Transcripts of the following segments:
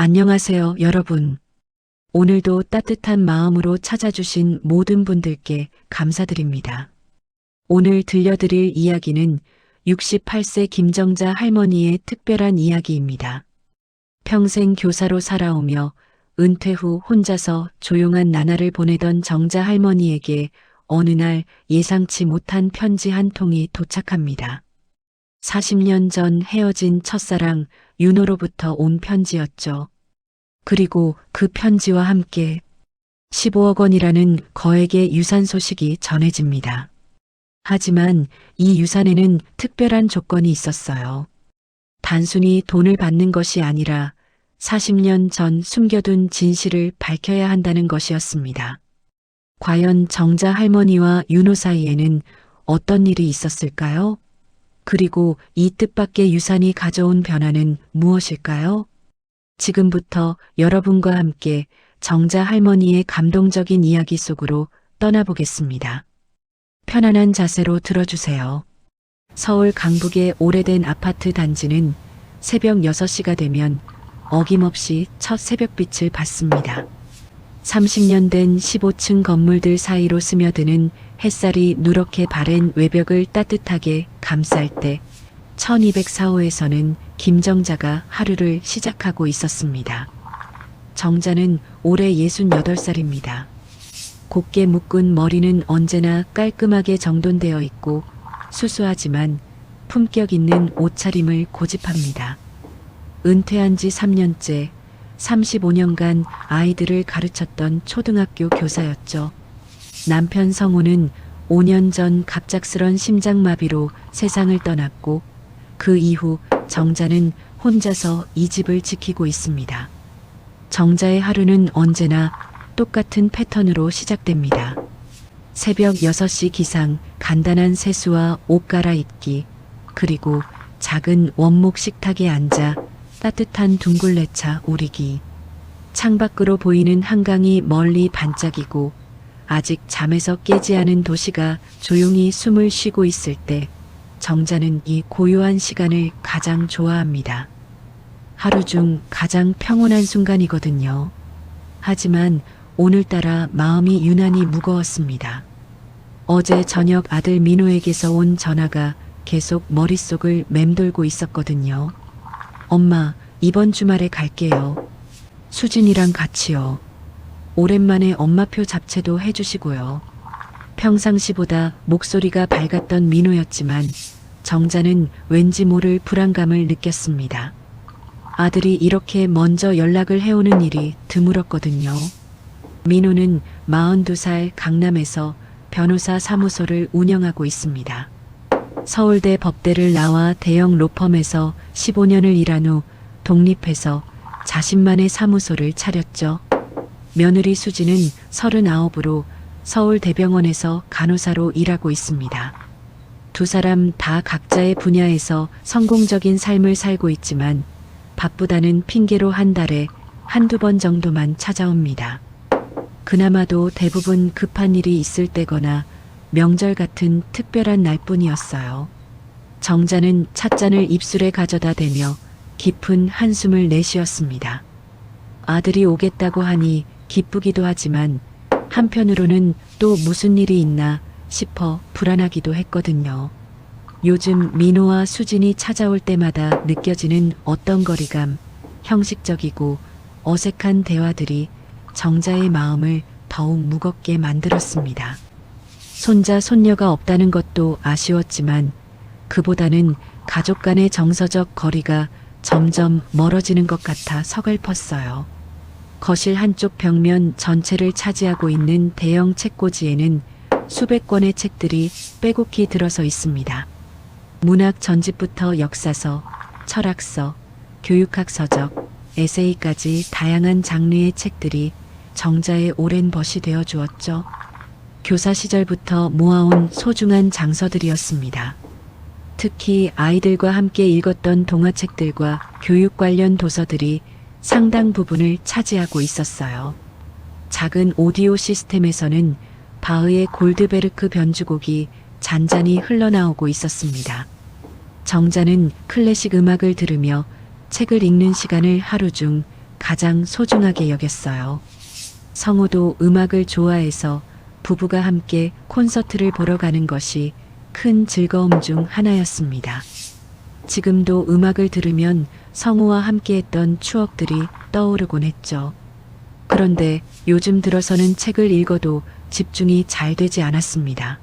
안녕하세요, 여러분. 오늘도 따뜻한 마음으로 찾아주신 모든 분들께 감사드립니다. 오늘 들려드릴 이야기는 68세 김정자 할머니의 특별한 이야기입니다. 평생 교사로 살아오며 은퇴 후 혼자서 조용한 나날을 보내던 정자 할머니에게 어느 날 예상치 못한 편지 한 통이 도착합니다. 40년 전 헤어진 첫사랑 윤호로부터 온 편지였죠. 그리고 그 편지와 함께 15억 원이라는 거액의 유산 소식이 전해집니다. 하지만 이 유산에는 특별한 조건이 있었어요. 단순히 돈을 받는 것이 아니라 40년 전 숨겨둔 진실을 밝혀야 한다는 것이었습니다. 과연 정자 할머니와 윤호 사이에는 어떤 일이 있었을까요? 그리고 이 뜻밖의 유산이 가져온 변화는 무엇일까요? 지금부터 여러분과 함께 정자 할머니의 감동적인 이야기 속으로 떠나보겠습니다. 편안한 자세로 들어주세요. 서울 강북의 오래된 아파트 단지는 새벽 6시가 되면 어김없이 첫 새벽빛을 받습니다. 30년 된 15층 건물들 사이로 스며드는 햇살이 누렇게 바랜 외벽을 따뜻하게 감쌀 때 1204호에서는 김정자가 하루를 시작하고 있었습니다. 정자는 올해 68살입니다. 곱게 묶은 머리는 언제나 깔끔하게 정돈되어 있고 수수하지만 품격 있는 옷차림을 고집합니다. 은퇴한 지 3년째 35년간 아이들을 가르쳤던 초등학교 교사였죠. 남편 성우는 5년 전 갑작스런 심장마비로 세상을 떠났고 그 이후 정자는 혼자서 이 집을 지키고 있습니다. 정자의 하루는 언제나 똑같은 패턴으로 시작됩니다. 새벽 6시 기상, 간단한 세수와 옷 갈아입기, 그리고 작은 원목 식탁에 앉아 따뜻한 둥글레차 우리기. 창밖으로 보이는 한강이 멀리 반짝이고 아직 잠에서 깨지 않은 도시가 조용히 숨을 쉬고 있을 때 정자는 이 고요한 시간을 가장 좋아합니다. 하루 중 가장 평온한 순간이거든요. 하지만 오늘따라 마음이 유난히 무거웠습니다. 어제 저녁 아들 민호에게서 온 전화가 계속 머릿속을 맴돌고 있었거든요. 엄마, 이번 주말에 갈게요. 수진이랑 같이요. 오랜만에 엄마표 잡채도 해주시고요. 평상시보다 목소리가 밝았던 민호였지만 정자는 왠지 모를 불안감을 느꼈습니다. 아들이 이렇게 먼저 연락을 해오는 일이 드물었거든요. 민호는 42살 강남에서 변호사 사무소를 운영하고 있습니다. 서울대 법대를 나와 대형 로펌에서 15년을 일한 후 독립해서 자신만의 사무소를 차렸죠. 며느리 수지는 39으로 서울대병원에서 간호사로 일하고 있습니다. 두 사람 다 각자의 분야에서 성공적인 삶을 살고 있지만 바쁘다는 핑계로 한 달에 한두 번 정도만 찾아옵니다. 그나마도 대부분 급한 일이 있을 때거나 명절 같은 특별한 날뿐이었어요. 정자는 찻잔을 입술에 가져다 대며 깊은 한숨을 내쉬었습니다. 아들이 오겠다고 하니 기쁘기도 하지만 한편으로는 또 무슨 일이 있나 싶어 불안하기도 했거든요. 요즘 민호와 수진이 찾아올 때마다 느껴지는 어떤 거리감, 형식적이고 어색한 대화들이 정자의 마음을 더욱 무겁게 만들었습니다. 손자, 손녀가 없다는 것도 아쉬웠지만 그보다는 가족 간의 정서적 거리가 점점 멀어지는 것 같아 서글펐어요. 거실 한쪽 벽면 전체를 차지하고 있는 대형 책꽂이에는 수백 권의 책들이 빼곡히 들어서 있습니다. 문학 전집부터 역사서, 철학서, 교육학 서적, 에세이까지 다양한 장르의 책들이 정자의 오랜 벗이 되어 주었죠. 교사 시절부터 모아온 소중한 장서들이었습니다. 특히 아이들과 함께 읽었던 동화책들과 교육 관련 도서들이 상당 부분을 차지하고 있었어요. 작은 오디오 시스템에서는 바흐의 골드베르크 변주곡이 잔잔히 흘러나오고 있었습니다. 정자는 클래식 음악을 들으며 책을 읽는 시간을 하루 중 가장 소중하게 여겼어요. 성우도 음악을 좋아해서 부부가 함께 콘서트를 보러 가는 것이 큰 즐거움 중 하나였습니다. 지금도 음악을 들으면 성우와 함께했던 추억들이 떠오르곤 했죠. 그런데 요즘 들어서는 책을 읽어도 집중이 잘 되지 않았습니다.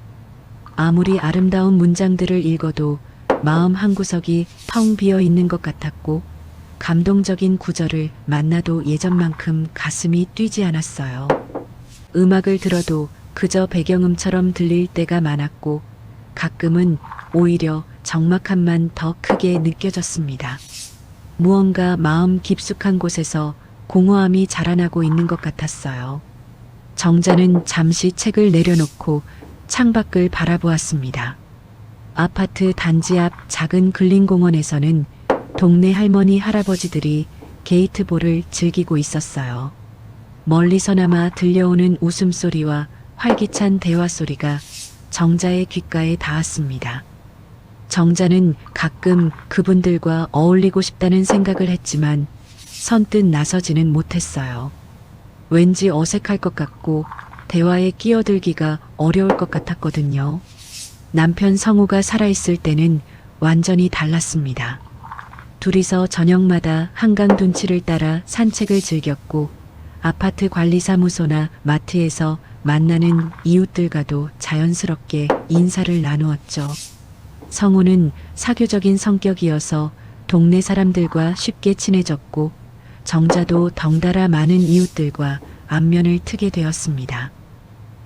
아무리 아름다운 문장들을 읽어도 마음 한구석이 텅 비어 있는 것 같았고, 감동적인 구절을 만나도 예전만큼 가슴이 뛰지 않았어요. 음악을 들어도 그저 배경음처럼 들릴 때가 많았고, 가끔은 오히려 적막함만 더 크게 느껴졌습니다. 무언가 마음 깊숙한 곳에서 공허함이 자라나고 있는 것 같았어요. 정자는 잠시 책을 내려놓고 창밖을 바라보았습니다. 아파트 단지 앞 작은 근린공원에서는 동네 할머니 할아버지들이 게이트볼을 즐기고 있었어요. 멀리서나마 들려오는 웃음소리와 활기찬 대화소리가 정자의 귓가에 닿았습니다. 정자는 가끔 그분들과 어울리고 싶다는 생각을 했지만 선뜻 나서지는 못했어요. 왠지 어색할 것 같고 대화에 끼어들기가 어려울 것 같았거든요. 남편 성우가 살아있을 때는 완전히 달랐습니다. 둘이서 저녁마다 한강 둔치를 따라 산책을 즐겼고, 아파트 관리사무소나 마트에서 만나는 이웃들과도 자연스럽게 인사를 나누었죠. 성우는 사교적인 성격이어서 동네 사람들과 쉽게 친해졌고, 정자도 덩달아 많은 이웃들과 안면을 트게 되었습니다.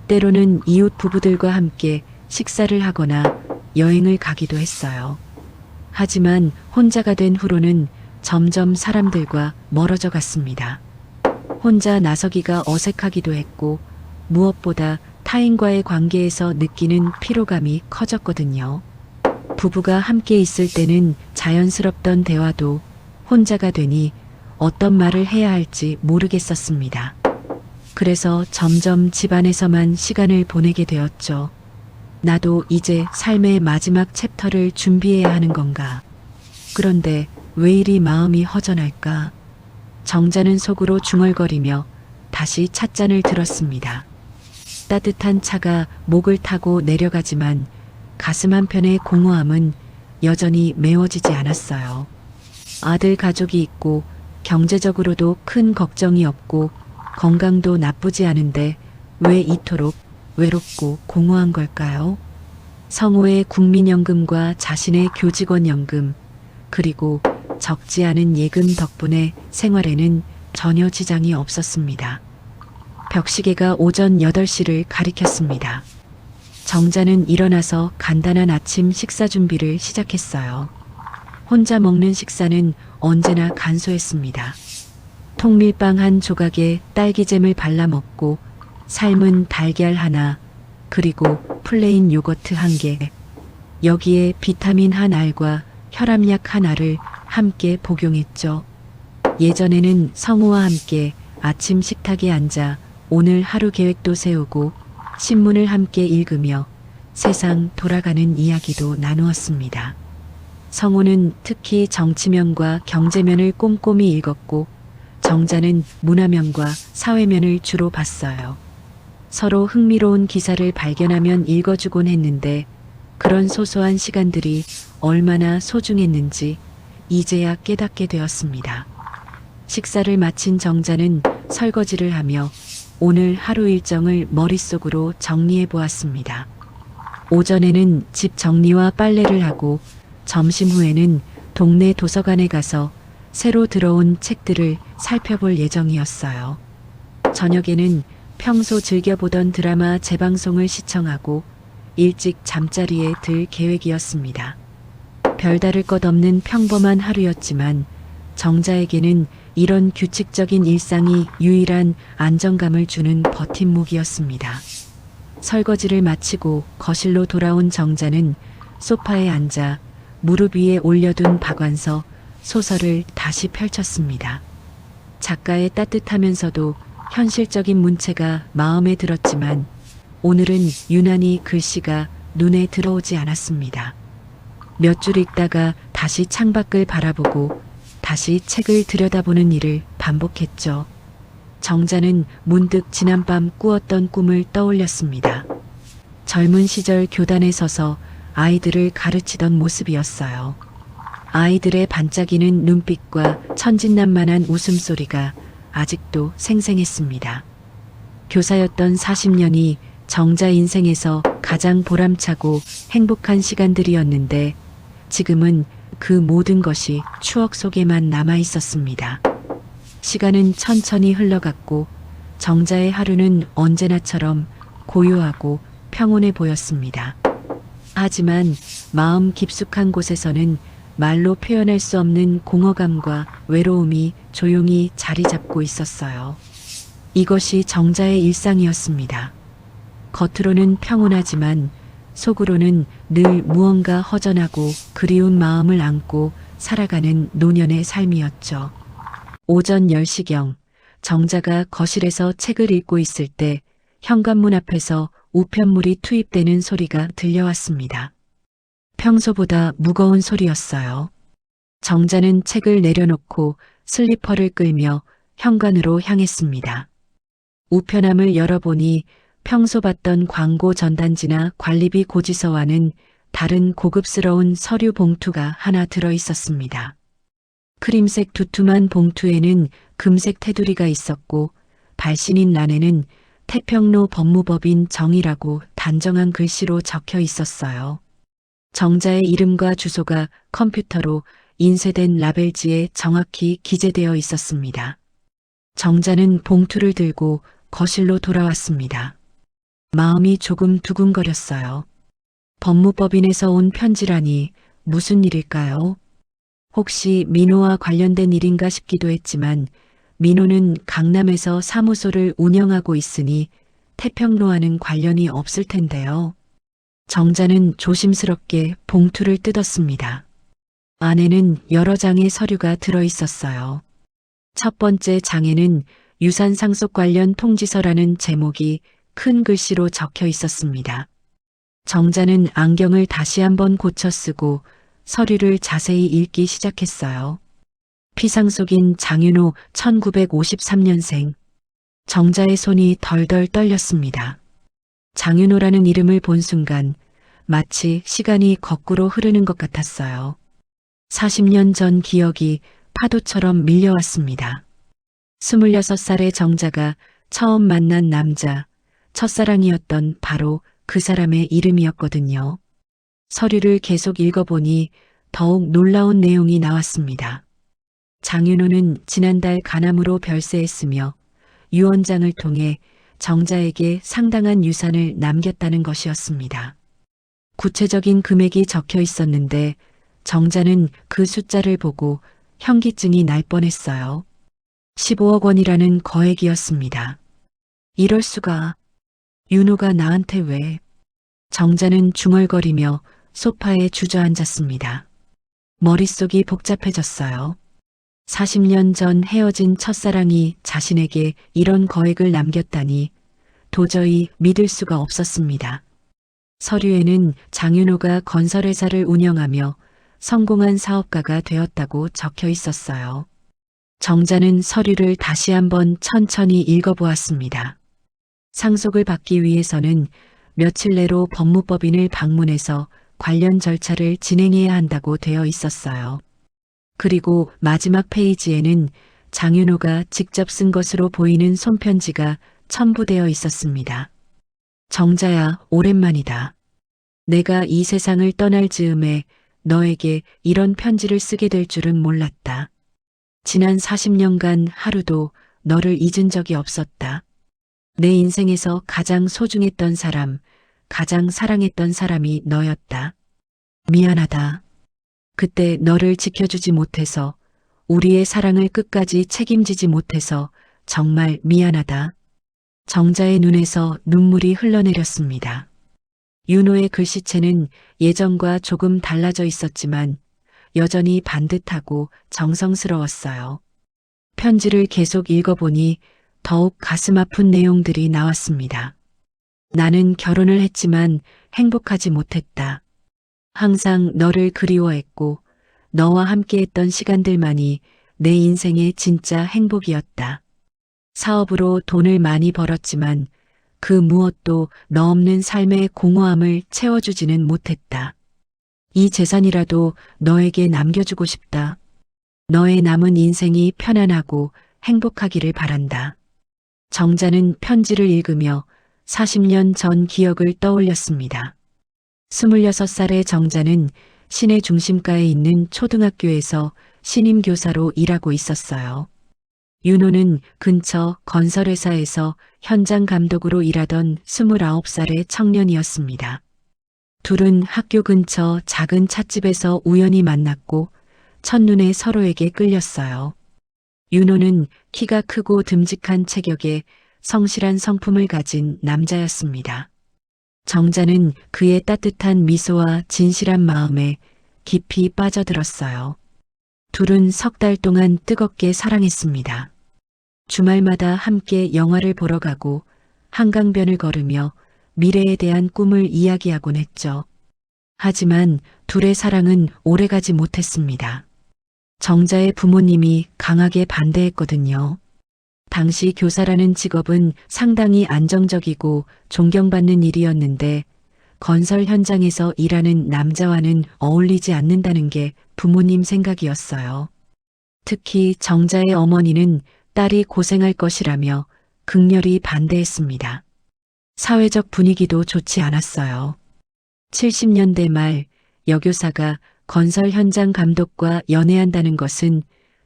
때로는 이웃 부부들과 함께 식사를 하거나 여행을 가기도 했어요. 하지만 혼자가 된 후로는 점점 사람들과 멀어져 갔습니다. 혼자 나서기가 어색하기도 했고, 무엇보다 타인과의 관계에서 느끼는 피로감이 커졌거든요. 부부가 함께 있을 때는 자연스럽던 대화도 혼자가 되니 어떤 말을 해야 할지 모르겠었습니다. 그래서 점점 집안에서만 시간을 보내게 되었죠. 나도 이제 삶의 마지막 챕터를 준비해야 하는 건가? 그런데 왜 이리 마음이 허전할까? 정자는 속으로 중얼거리며 다시 찻잔을 들었습니다. 따뜻한 차가 목을 타고 내려가지만 가슴 한편의 공허함은 여전히 메워지지 않았어요. 아들 가족이 있고 경제적으로도 큰 걱정이 없고 건강도 나쁘지 않은데 왜 이토록 외롭고 공허한 걸까요? 성우의 국민연금과 자신의 교직원연금, 그리고 적지 않은 예금 덕분에 생활에는 전혀 지장이 없었습니다. 벽시계가 오전 8시를 가리켰습니다. 정자는 일어나서 간단한 아침 식사 준비를 시작했어요. 혼자 먹는 식사는 언제나 간소했습니다. 통밀빵 한 조각에 딸기잼을 발라 먹고 삶은 달걀 하나, 그리고 플레인 요거트 1개, 여기에 비타민 한 알과 혈압약 하나를 함께 복용했죠. 예전에는 성우와 함께 아침 식탁에 앉아 오늘 하루 계획도 세우고 신문을 함께 읽으며 세상 돌아가는 이야기도 나누었습니다. 성우는 특히 정치면과 경제면을 꼼꼼히 읽었고, 정자는 문화면과 사회면을 주로 봤어요. 서로 흥미로운 기사를 발견하면 읽어주곤 했는데, 그런 소소한 시간들이 얼마나 소중했는지 이제야 깨닫게 되었습니다. 식사를 마친 정자는 설거지를 하며 오늘 하루 일정을 머릿속으로 정리해 보았습니다. 오전에는 집 정리와 빨래를 하고 점심 후에는 동네 도서관에 가서 새로 들어온 책들을 살펴볼 예정이었어요. 저녁에는 평소 즐겨보던 드라마 재방송을 시청하고 일찍 잠자리에 들 계획이었습니다. 별다를 것 없는 평범한 하루였지만 정자에게는 이런 규칙적인 일상이 유일한 안정감을 주는 버팀목이었습니다. 설거지를 마치고 거실로 돌아온 정자는 소파에 앉아 무릎 위에 올려둔 박완서 소설을 다시 펼쳤습니다. 작가의 따뜻하면서도 현실적인 문체가 마음에 들었지만 오늘은 유난히 글씨가 눈에 들어오지 않았습니다. 몇 줄 읽다가 다시 창밖을 바라보고 다시 책을 들여다보는 일을 반복했죠. 정자는 문득 지난밤 꾸었던 꿈을 떠올렸습니다. 젊은 시절 교단에 서서 아이들을 가르치던 모습이었어요. 아이들의 반짝이는 눈빛과 천진난만한 웃음소리가 아직도 생생했습니다. 교사였던 40년이 정자 인생에서 가장 보람차고 행복한 시간들이었는데 지금은 그 모든 것이 추억 속에만 남아 있었습니다. 시간은 천천히 흘러갔고 정자의 하루는 언제나처럼 고요하고 평온해 보였습니다. 하지만 마음 깊숙한 곳에서는 말로 표현할 수 없는 공허감과 외로움이 조용히 자리 잡고 있었어요. 이것이 정자의 일상이었습니다. 겉으로는 평온하지만 속으로는 늘 무언가 허전하고 그리운 마음을 안고 살아가는 노년의 삶이었죠. 오전 10시경 정자가 거실에서 책을 읽고 있을 때 현관문 앞에서 우편물이 투입되는 소리가 들려왔습니다. 평소보다 무거운 소리였어요. 정자는 책을 내려놓고 슬리퍼를 끌며 현관으로 향했습니다. 우편함을 열어보니 평소 봤던 광고 전단지나 관리비 고지서와는 다른 고급스러운 서류 봉투가 하나 들어 있었습니다. 크림색 두툼한 봉투에는 금색 테두리가 있었고 발신인 란에는 태평로 법무법인 정이라고 단정한 글씨로 적혀 있었어요. 정자의 이름과 주소가 컴퓨터로 인쇄된 라벨지에 정확히 기재되어 있었습니다. 정자는 봉투를 들고 거실로 돌아왔습니다. 마음이 조금 두근거렸어요. 법무법인에서 온 편지라니 무슨 일일까요? 혹시 민호와 관련된 일인가 싶기도 했지만 민호는 강남에서 사무소를 운영하고 있으니 태평로와는 관련이 없을 텐데요. 정자는 조심스럽게 봉투를 뜯었습니다. 안에는 여러 장의 서류가 들어 있었어요. 첫 번째 장에는 유산 상속 관련 통지서라는 제목이 큰 글씨로 적혀 있었습니다. 정자는 안경을 다시 한번 고쳐 쓰고 서류를 자세히 읽기 시작했어요. 피상속인 장윤호 1953년생. 정자의 손이 덜덜 떨렸습니다. 장윤호라는 이름을 본 순간 마치 시간이 거꾸로 흐르는 것 같았어요. 40년 전 기억이 파도처럼 밀려왔습니다. 26살의 정자가 처음 만난 남자, 첫사랑이었던 바로 그 사람의 이름이었거든요. 서류를 계속 읽어보니 더욱 놀라운 내용이 나왔습니다. 장윤호는 지난달 간암으로 별세했으며 유언장을 통해 정자에게 상당한 유산을 남겼다는 것이었습니다. 구체적인 금액이 적혀 있었는데 정자는 그 숫자를 보고 현기증이 날 뻔했어요. 15억 원이라는 거액이었습니다. 이럴 수가. 윤호가 나한테 왜? 정자는 중얼거리며 소파에 주저앉았습니다. 머릿속이 복잡해졌어요. 40년 전 헤어진 첫사랑이 자신에게 이런 거액을 남겼다니 도저히 믿을 수가 없었습니다. 서류에는 장윤호가 건설회사를 운영하며 성공한 사업가가 되었다고 적혀 있었어요. 정자는 서류를 다시 한번 천천히 읽어보았습니다. 상속을 받기 위해서는 며칠 내로 법무법인을 방문해서 관련 절차를 진행해야 한다고 되어 있었어요. 그리고 마지막 페이지에는 장윤호가 직접 쓴 것으로 보이는 손편지가 첨부되어 있었습니다. 정자야, 오랜만이다. 내가 이 세상을 떠날 즈음에 너에게 이런 편지를 쓰게 될 줄은 몰랐다. 지난 40년간 하루도 너를 잊은 적이 없었다. 내 인생에서 가장 소중했던 사람, 가장 사랑했던 사람이 너였다. 미안하다. 그때 너를 지켜주지 못해서, 우리의 사랑을 끝까지 책임지지 못해서 정말 미안하다. 정자의 눈에서 눈물이 흘러내렸습니다. 윤호의 글씨체는 예전과 조금 달라져 있었지만 여전히 반듯하고 정성스러웠어요. 편지를 계속 읽어보니 더욱 가슴 아픈 내용들이 나왔습니다. 나는 결혼을 했지만 행복하지 못했다. 항상 너를 그리워했고 너와 함께했던 시간들만이 내 인생의 진짜 행복이었다. 사업으로 돈을 많이 벌었지만 그 무엇도 너 없는 삶의 공허함을 채워주지는 못했다. 이 재산이라도 너에게 남겨주고 싶다. 너의 남은 인생이 편안하고 행복하기를 바란다. 정자는 편지를 읽으며 40년 전 기억을 떠올렸습니다. 26살의 정자는 시내 중심가에 있는 초등학교에서 신임 교사로 일하고 있었어요. 윤호는 근처 건설회사에서 현장 감독으로 일하던 29살의 청년이었습니다. 둘은 학교 근처 작은 찻집에서 우연히 만났고 첫눈에 서로에게 끌렸어요. 윤호는 키가 크고 듬직한 체격에 성실한 성품을 가진 남자였습니다. 정자는 그의 따뜻한 미소와 진실한 마음에 깊이 빠져들었어요. 둘은 석 달 동안 뜨겁게 사랑했습니다. 주말마다 함께 영화를 보러 가고 한강변을 걸으며 미래에 대한 꿈을 이야기하곤 했죠. 하지만 둘의 사랑은 오래가지 못했습니다. 정자의 부모님이 강하게 반대했거든요. 당시 교사라는 직업은 상당히 안정적이고 존경받는 일이었는데 건설 현장에서 일하는 남자와는 어울리지 않는다는 게 부모님 생각이었어요. 특히 정자의 어머니는 딸이 고생할 것이라며 극렬히 반대했습니다. 사회적 분위기도 좋지 않았어요. 70년대 말 여교사가 건설 현장 감독과 연애한다는 것은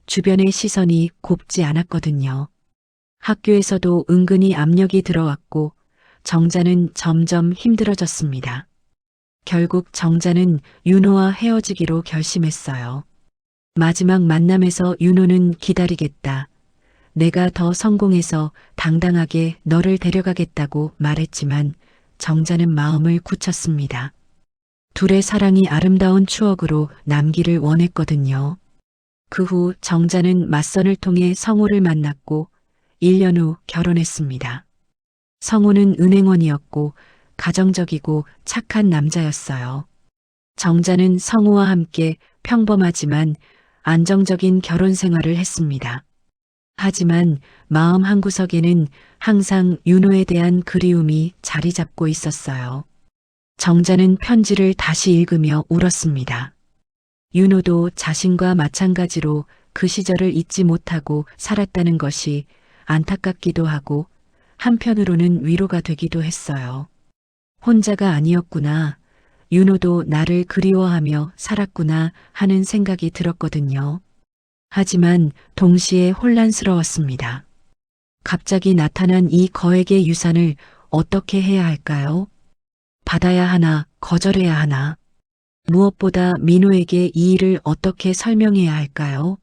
주변의 시선이 곱지 않았거든요. 학교에서도 은근히 압력이 들어왔고 정자는 점점 힘들어졌습니다. 결국 정자는 윤호와 헤어지기로 결심했어요. 마지막 만남에서 윤호는 기다리겠다. 내가 더 성공해서 당당하게 너를 데려가겠다고 말했지만 정자는 마음을 굳혔습니다. 둘의 사랑이 아름다운 추억으로 남기를 원했거든요. 그 후 정자는 맞선을 통해 성호를 만났고 1년 후 결혼했습니다. 성호는 은행원이었고 가정적이고 착한 남자였어요. 정자는 성호와 함께 평범하지만 안정적인 결혼 생활을 했습니다. 하지만 마음 한구석에는 항상 윤호에 대한 그리움이 자리 잡고 있었어요. 정자는 편지를 다시 읽으며 울었습니다. 윤호도 자신과 마찬가지로 그 시절을 잊지 못하고 살았다는 것이 안타깝기도 하고 한편으로는 위로가 되기도 했어요. 혼자가 아니었구나. 윤호도 나를 그리워하며 살았구나 하는 생각이 들었거든요. 하지만 동시에 혼란스러웠습니다. 갑자기 나타난 이 거액의 유산을 어떻게 해야 할까요? 받아야 하나, 거절해야 하나? 무엇보다 민호에게 이 일을 어떻게 설명해야 할까요?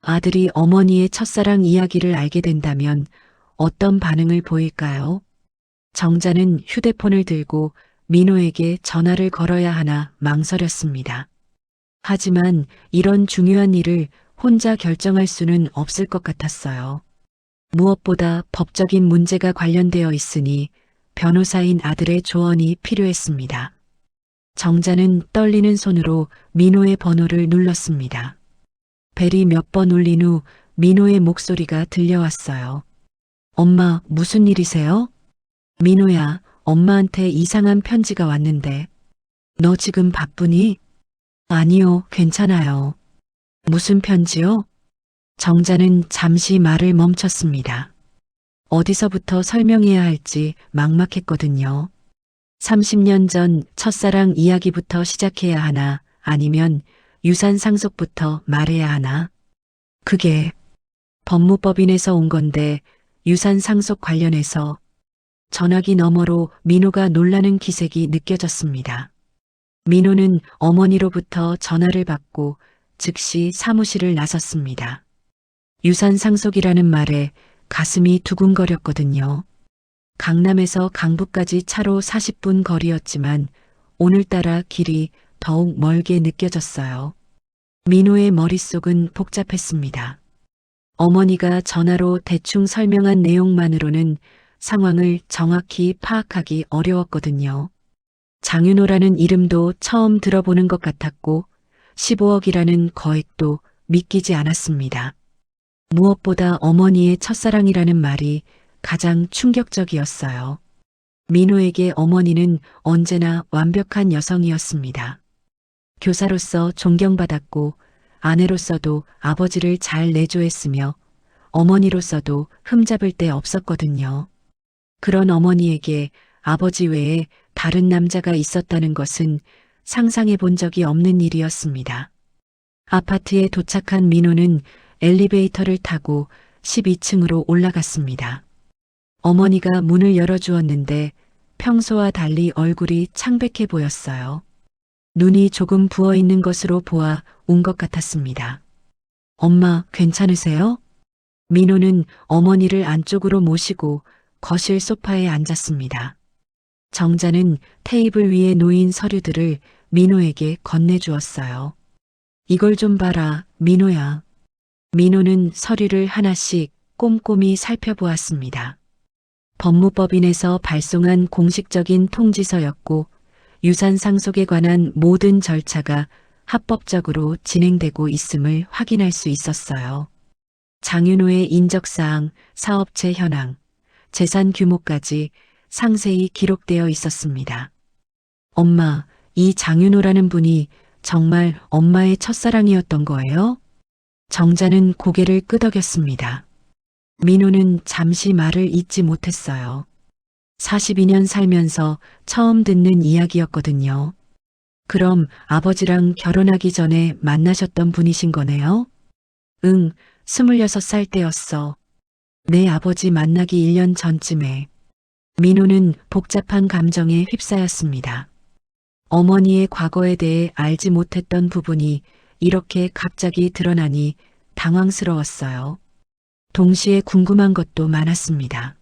아들이 어머니의 첫사랑 이야기를 알게 된다면 어떤 반응을 보일까요? 정자는 휴대폰을 들고 민호에게 전화를 걸어야 하나 망설였습니다. 하지만 이런 중요한 일을 혼자 결정할 수는 없을 것 같았어요. 무엇보다 법적인 문제가 관련되어 있으니 변호사인 아들의 조언이 필요했습니다. 정자는 떨리는 손으로 민호의 번호를 눌렀습니다. 벨이 몇 번 울린 후 민호의 목소리가 들려왔어요. 엄마, 무슨 일이세요? 민호야, 엄마한테 이상한 편지가 왔는데. 너 지금 바쁘니? 아니요, 괜찮아요. 무슨 편지요? 정자는 잠시 말을 멈췄습니다. 어디서부터 설명해야 할지 막막했거든요. 30년 전 첫사랑 이야기부터 시작해야 하나, 아니면 유산 상속부터 말해야 하나? 그게 법무법인에서 온 건데 유산 상속 관련해서. 전화기 너머로 민호가 놀라는 기색이 느껴졌습니다. 민호는 어머니로부터 전화를 받고 즉시 사무실을 나섰습니다. 유산 상속이라는 말에 가슴이 두근거렸거든요. 강남에서 강북까지 차로 40분 거리였지만 오늘따라 길이 더욱 멀게 느껴졌어요. 민호의 머릿속은 복잡했습니다. 어머니가 전화로 대충 설명한 내용만으로는 상황을 정확히 파악하기 어려웠거든요. 장윤호라는 이름도 처음 들어보는 것 같았고 15억이라는 거액도 믿기지 않았습니다. 무엇보다 어머니의 첫사랑이라는 말이 가장 충격적이었어요. 민호에게 어머니는 언제나 완벽한 여성이었습니다. 교사로서 존경받았고 아내로서도 아버지를 잘 내조했으며 어머니로서도 흠잡을 데 없었거든요. 그런 어머니에게 아버지 외에 다른 남자가 있었다는 것은 상상해 본 적이 없는 일이었습니다. 아파트에 도착한 민호는 엘리베이터를 타고 12층으로 올라갔습니다. 어머니가 문을 열어주었는데 평소와 달리 얼굴이 창백해 보였어요. 눈이 조금 부어 있는 것으로 보아 운 것 같았습니다. 엄마, 괜찮으세요? 민호는 어머니를 안쪽으로 모시고 거실 소파에 앉았습니다. 정자는 테이블 위에 놓인 서류들을 민호에게 건네주었어요. 이걸 좀 봐라, 민호야. 민호는 서류를 하나씩 꼼꼼히 살펴보았습니다. 법무법인에서 발송한 공식적인 통지서였고 유산 상속에 관한 모든 절차가 합법적으로 진행되고 있음을 확인할 수 있었어요. 장윤호의 인적사항, 사업체 현황, 재산 규모까지 상세히 기록되어 있었습니다. 엄마, 이 장윤호라는 분이 정말 엄마의 첫사랑이었던 거예요? 정자는 고개를 끄덕였습니다. 민호는 잠시 말을 잇지 못했어요. 42년 살면서 처음 듣는 이야기였거든요. 그럼 아버지랑 결혼하기 전에 만나셨던 분이신 거네요? 응, 26살 때였어. 내 아버지 만나기 1년 전쯤에. 민호는 복잡한 감정에 휩싸였습니다. 어머니의 과거에 대해 알지 못했던 부분이 이렇게 갑자기 드러나니 당황스러웠어요. 동시에 궁금한 것도 많았습니다.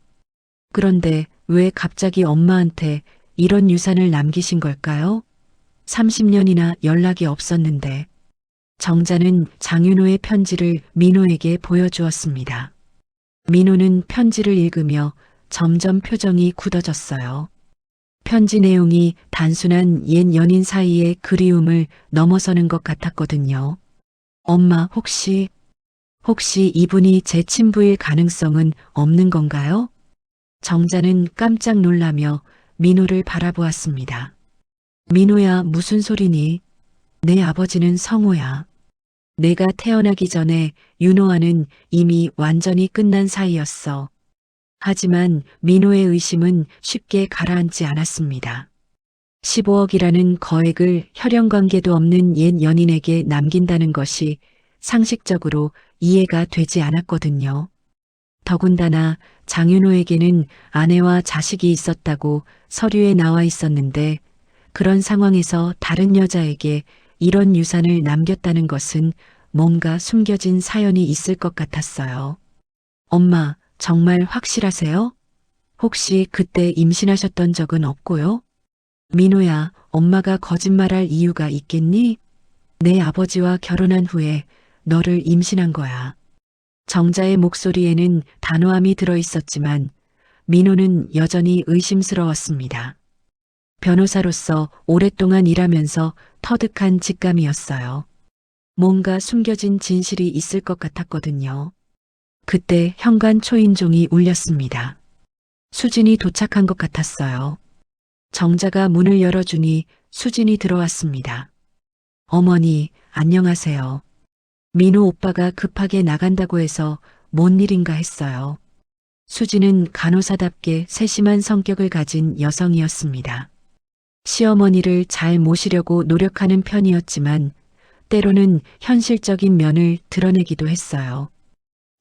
그런데 왜 갑자기 엄마한테 이런 유산을 남기신 걸까요? 30년이나 연락이 없었는데. 정자는 장윤호의 편지를 민호에게 보여주었습니다. 민호는 편지를 읽으며 점점 표정이 굳어졌어요. 편지 내용이 단순한 옛 연인 사이의 그리움을 넘어서는 것 같았거든요. 엄마, 혹시 이분이 제 친부일 가능성은 없는 건가요? 정자는 깜짝 놀라며 민호를 바라보았습니다. 민호야, 무슨 소리니? 내 아버지는 성호야. 내가 태어나기 전에 윤호와는 이미 완전히 끝난 사이였어. 하지만 민호의 의심은 쉽게 가라앉지 않았습니다. 15억이라는 거액을 혈연관계도 없는 옛 연인에게 남긴다는 것이 상식적으로 이해가 되지 않았거든요. 더군다나 장윤호에게는 아내와 자식이 있었다고 서류에 나와 있었는데 그런 상황에서 다른 여자에게 이런 유산을 남겼다는 것은 뭔가 숨겨진 사연이 있을 것 같았어요. 엄마, 정말 확실하세요? 혹시 그때 임신하셨던 적은 없고요? 민호야, 엄마가 거짓말할 이유가 있겠니? 내 아버지와 결혼한 후에 너를 임신한 거야. 정자의 목소리에는 단호함이 들어있었지만 민호는 여전히 의심스러웠습니다. 변호사로서 오랫동안 일하면서 터득한 직감이었어요. 뭔가 숨겨진 진실이 있을 것 같았거든요. 그때 현관 초인종이 울렸습니다. 수진이 도착한 것 같았어요. 정자가 문을 열어주니 수진이 들어왔습니다. 어머니, 안녕하세요. 민호 오빠가 급하게 나간다고 해서 뭔 일인가 했어요. 수진은 간호사답게 세심한 성격을 가진 여성이었습니다. 시어머니를 잘 모시려고 노력하는 편이었지만 때로는 현실적인 면을 드러내기도 했어요.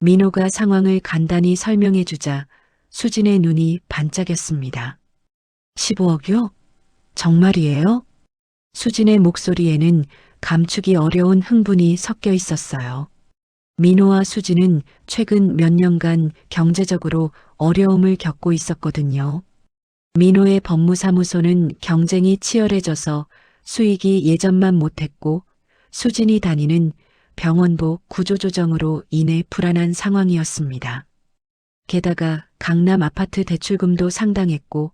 민호가 상황을 간단히 설명해 주자 수진의 눈이 반짝였습니다. 15억이요? 정말이에요? 수진의 목소리에는 감추기 어려운 흥분이 섞여 있었어요. 민호와 수진은 최근 몇 년간 경제적으로 어려움을 겪고 있었거든요. 민호의 법무사무소는 경쟁이 치열해져서 수익이 예전만 못했고 수진이 다니는 병원도 구조조정으로 인해 불안한 상황이었습니다. 게다가 강남 아파트 대출금도 상당했고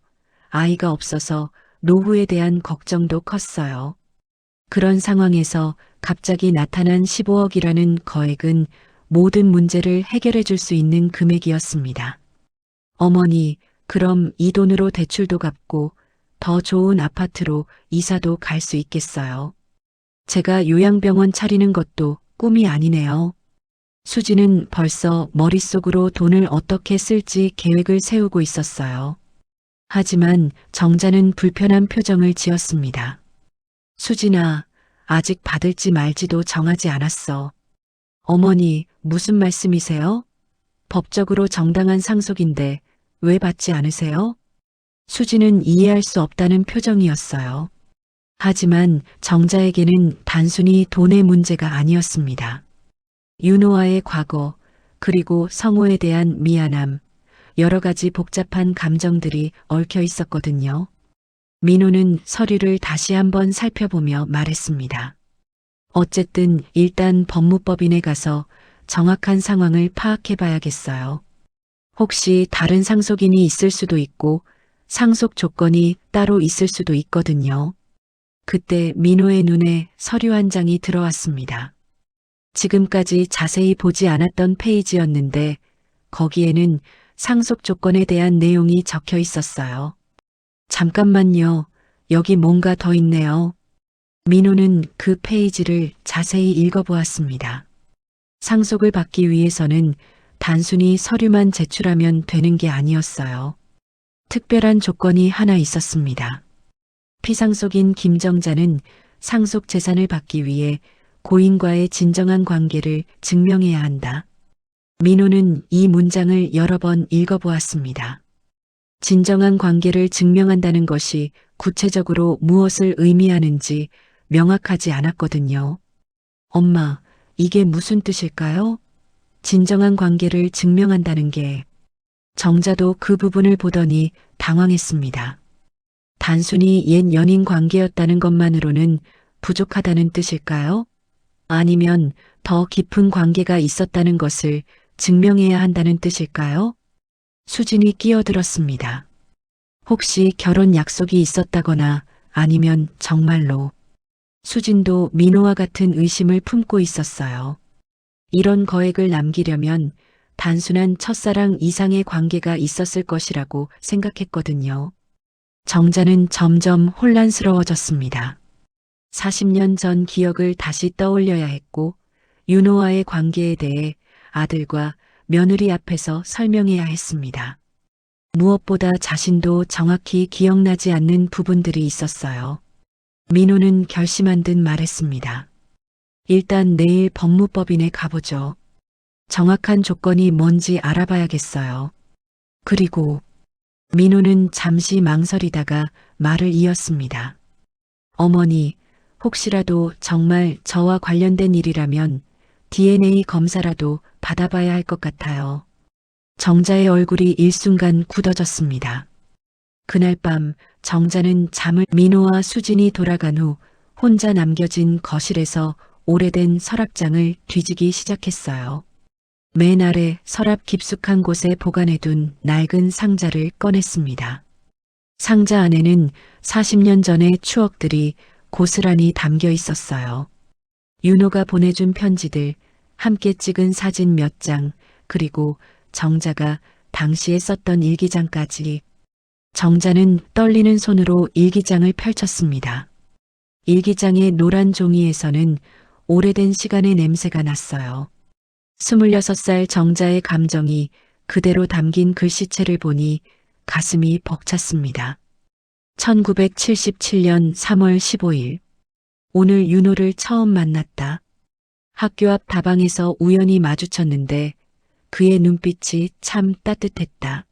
아이가 없어서 노후에 대한 걱정도 컸어요. 그런 상황에서 갑자기 나타난 15억이라는 거액은 모든 문제를 해결해 줄 수 있는 금액이었습니다. 어머니, 그럼 이 돈으로 대출도 갚고 더 좋은 아파트로 이사도 갈 수 있겠어요. 제가 요양병원 차리는 것도 꿈이 아니네요. 수지는 벌써 머릿속으로 돈을 어떻게 쓸지 계획을 세우고 있었어요. 하지만 정자는 불편한 표정을 지었습니다. 수진아, 아직 받을지 말지도 정하지 않았어. 어머니, 무슨 말씀이세요? 법적으로 정당한 상속인데 왜 받지 않으세요? 수지는 이해할 수 없다는 표정이었어요. 하지만 정자에게는 단순히 돈의 문제가 아니었습니다. 윤호와의 과거, 그리고 성호에 대한 미안함, 여러 가지 복잡한 감정들이 얽혀 있었거든요. 민호는 서류를 다시 한번 살펴보며 말했습니다. 어쨌든 일단 법무법인에 가서 정확한 상황을 파악해 봐야겠어요. 혹시 다른 상속인이 있을 수도 있고 상속 조건이 따로 있을 수도 있거든요. 그때 민호의 눈에 서류 한 장이 들어왔습니다. 지금까지 자세히 보지 않았던 페이지였는데 거기에는 상속 조건에 대한 내용이 적혀 있었어요. 잠깐만요. 여기 뭔가 더 있네요. 민호는 그 페이지를 자세히 읽어보았습니다. 상속을 받기 위해서는 단순히 서류만 제출하면 되는 게 아니었어요. 특별한 조건이 하나 있었습니다. 피상속인 김정자는 상속 재산을 받기 위해 고인과의 진정한 관계를 증명해야 한다. 민호는 이 문장을 여러 번 읽어보았습니다. 진정한 관계를 증명한다는 것이 구체적으로 무엇을 의미하는지 명확하지 않았거든요. 엄마, 이게 무슨 뜻일까요? 진정한 관계를 증명한다는 게 정자도 그 부분을 보더니 당황했습니다. 단순히 옛 연인 관계였다는 것만으로는 부족하다는 뜻일까요? 아니면 더 깊은 관계가 있었다는 것을 증명해야 한다는 뜻일까요? 수진이 끼어들었습니다. 혹시 결혼 약속이 있었다거나 아니면 정말로. 수진도 민호와 같은 의심을 품고 있었어요. 이런 거액을 남기려면 단순한 첫사랑 이상의 관계가 있었을 것이라고 생각했거든요. 정자는 점점 혼란스러워졌습니다. 40년 전 기억을 다시 떠올려야 했고 윤호와의 관계에 대해 아들과 며느리 앞에서 설명해야 했습니다. 무엇보다 자신도 정확히 기억나지 않는 부분들이 있었어요. 민호는 결심한 듯 말했습니다. 일단 내일 법무법인에 가보죠. 정확한 조건이 뭔지 알아봐야겠어요. 그리고 민호는 잠시 망설이다가 말을 이었습니다. 어머니, 혹시라도 정말 저와 관련된 일이라면 DNA 검사라도 받아봐야 할 것 같아요. 정자의 얼굴이 일순간 굳어졌습니다. 그날 밤 정자는 잠을 민호와 수진이 돌아간 후 혼자 남겨진 거실에서 오래된 서랍장을 뒤지기 시작했어요. 맨 아래 서랍 깊숙한 곳에 보관해둔 낡은 상자를 꺼냈습니다. 상자 안에는 40년 전의 추억들이 고스란히 담겨 있었어요. 윤호가 보내준 편지들, 함께 찍은 사진 몇 장, 그리고 정자가 당시에 썼던 일기장까지. 정자는 떨리는 손으로 일기장을 펼쳤습니다. 일기장의 노란 종이에서는 오래된 시간의 냄새가 났어요. 26살 정자의 감정이 그대로 담긴 글씨체를 보니 가슴이 벅찼습니다. 1977년 3월 15일. 오늘 윤호를 처음 만났다. 학교 앞 다방에서 우연히 마주쳤는데 그의 눈빛이 참 따뜻했다.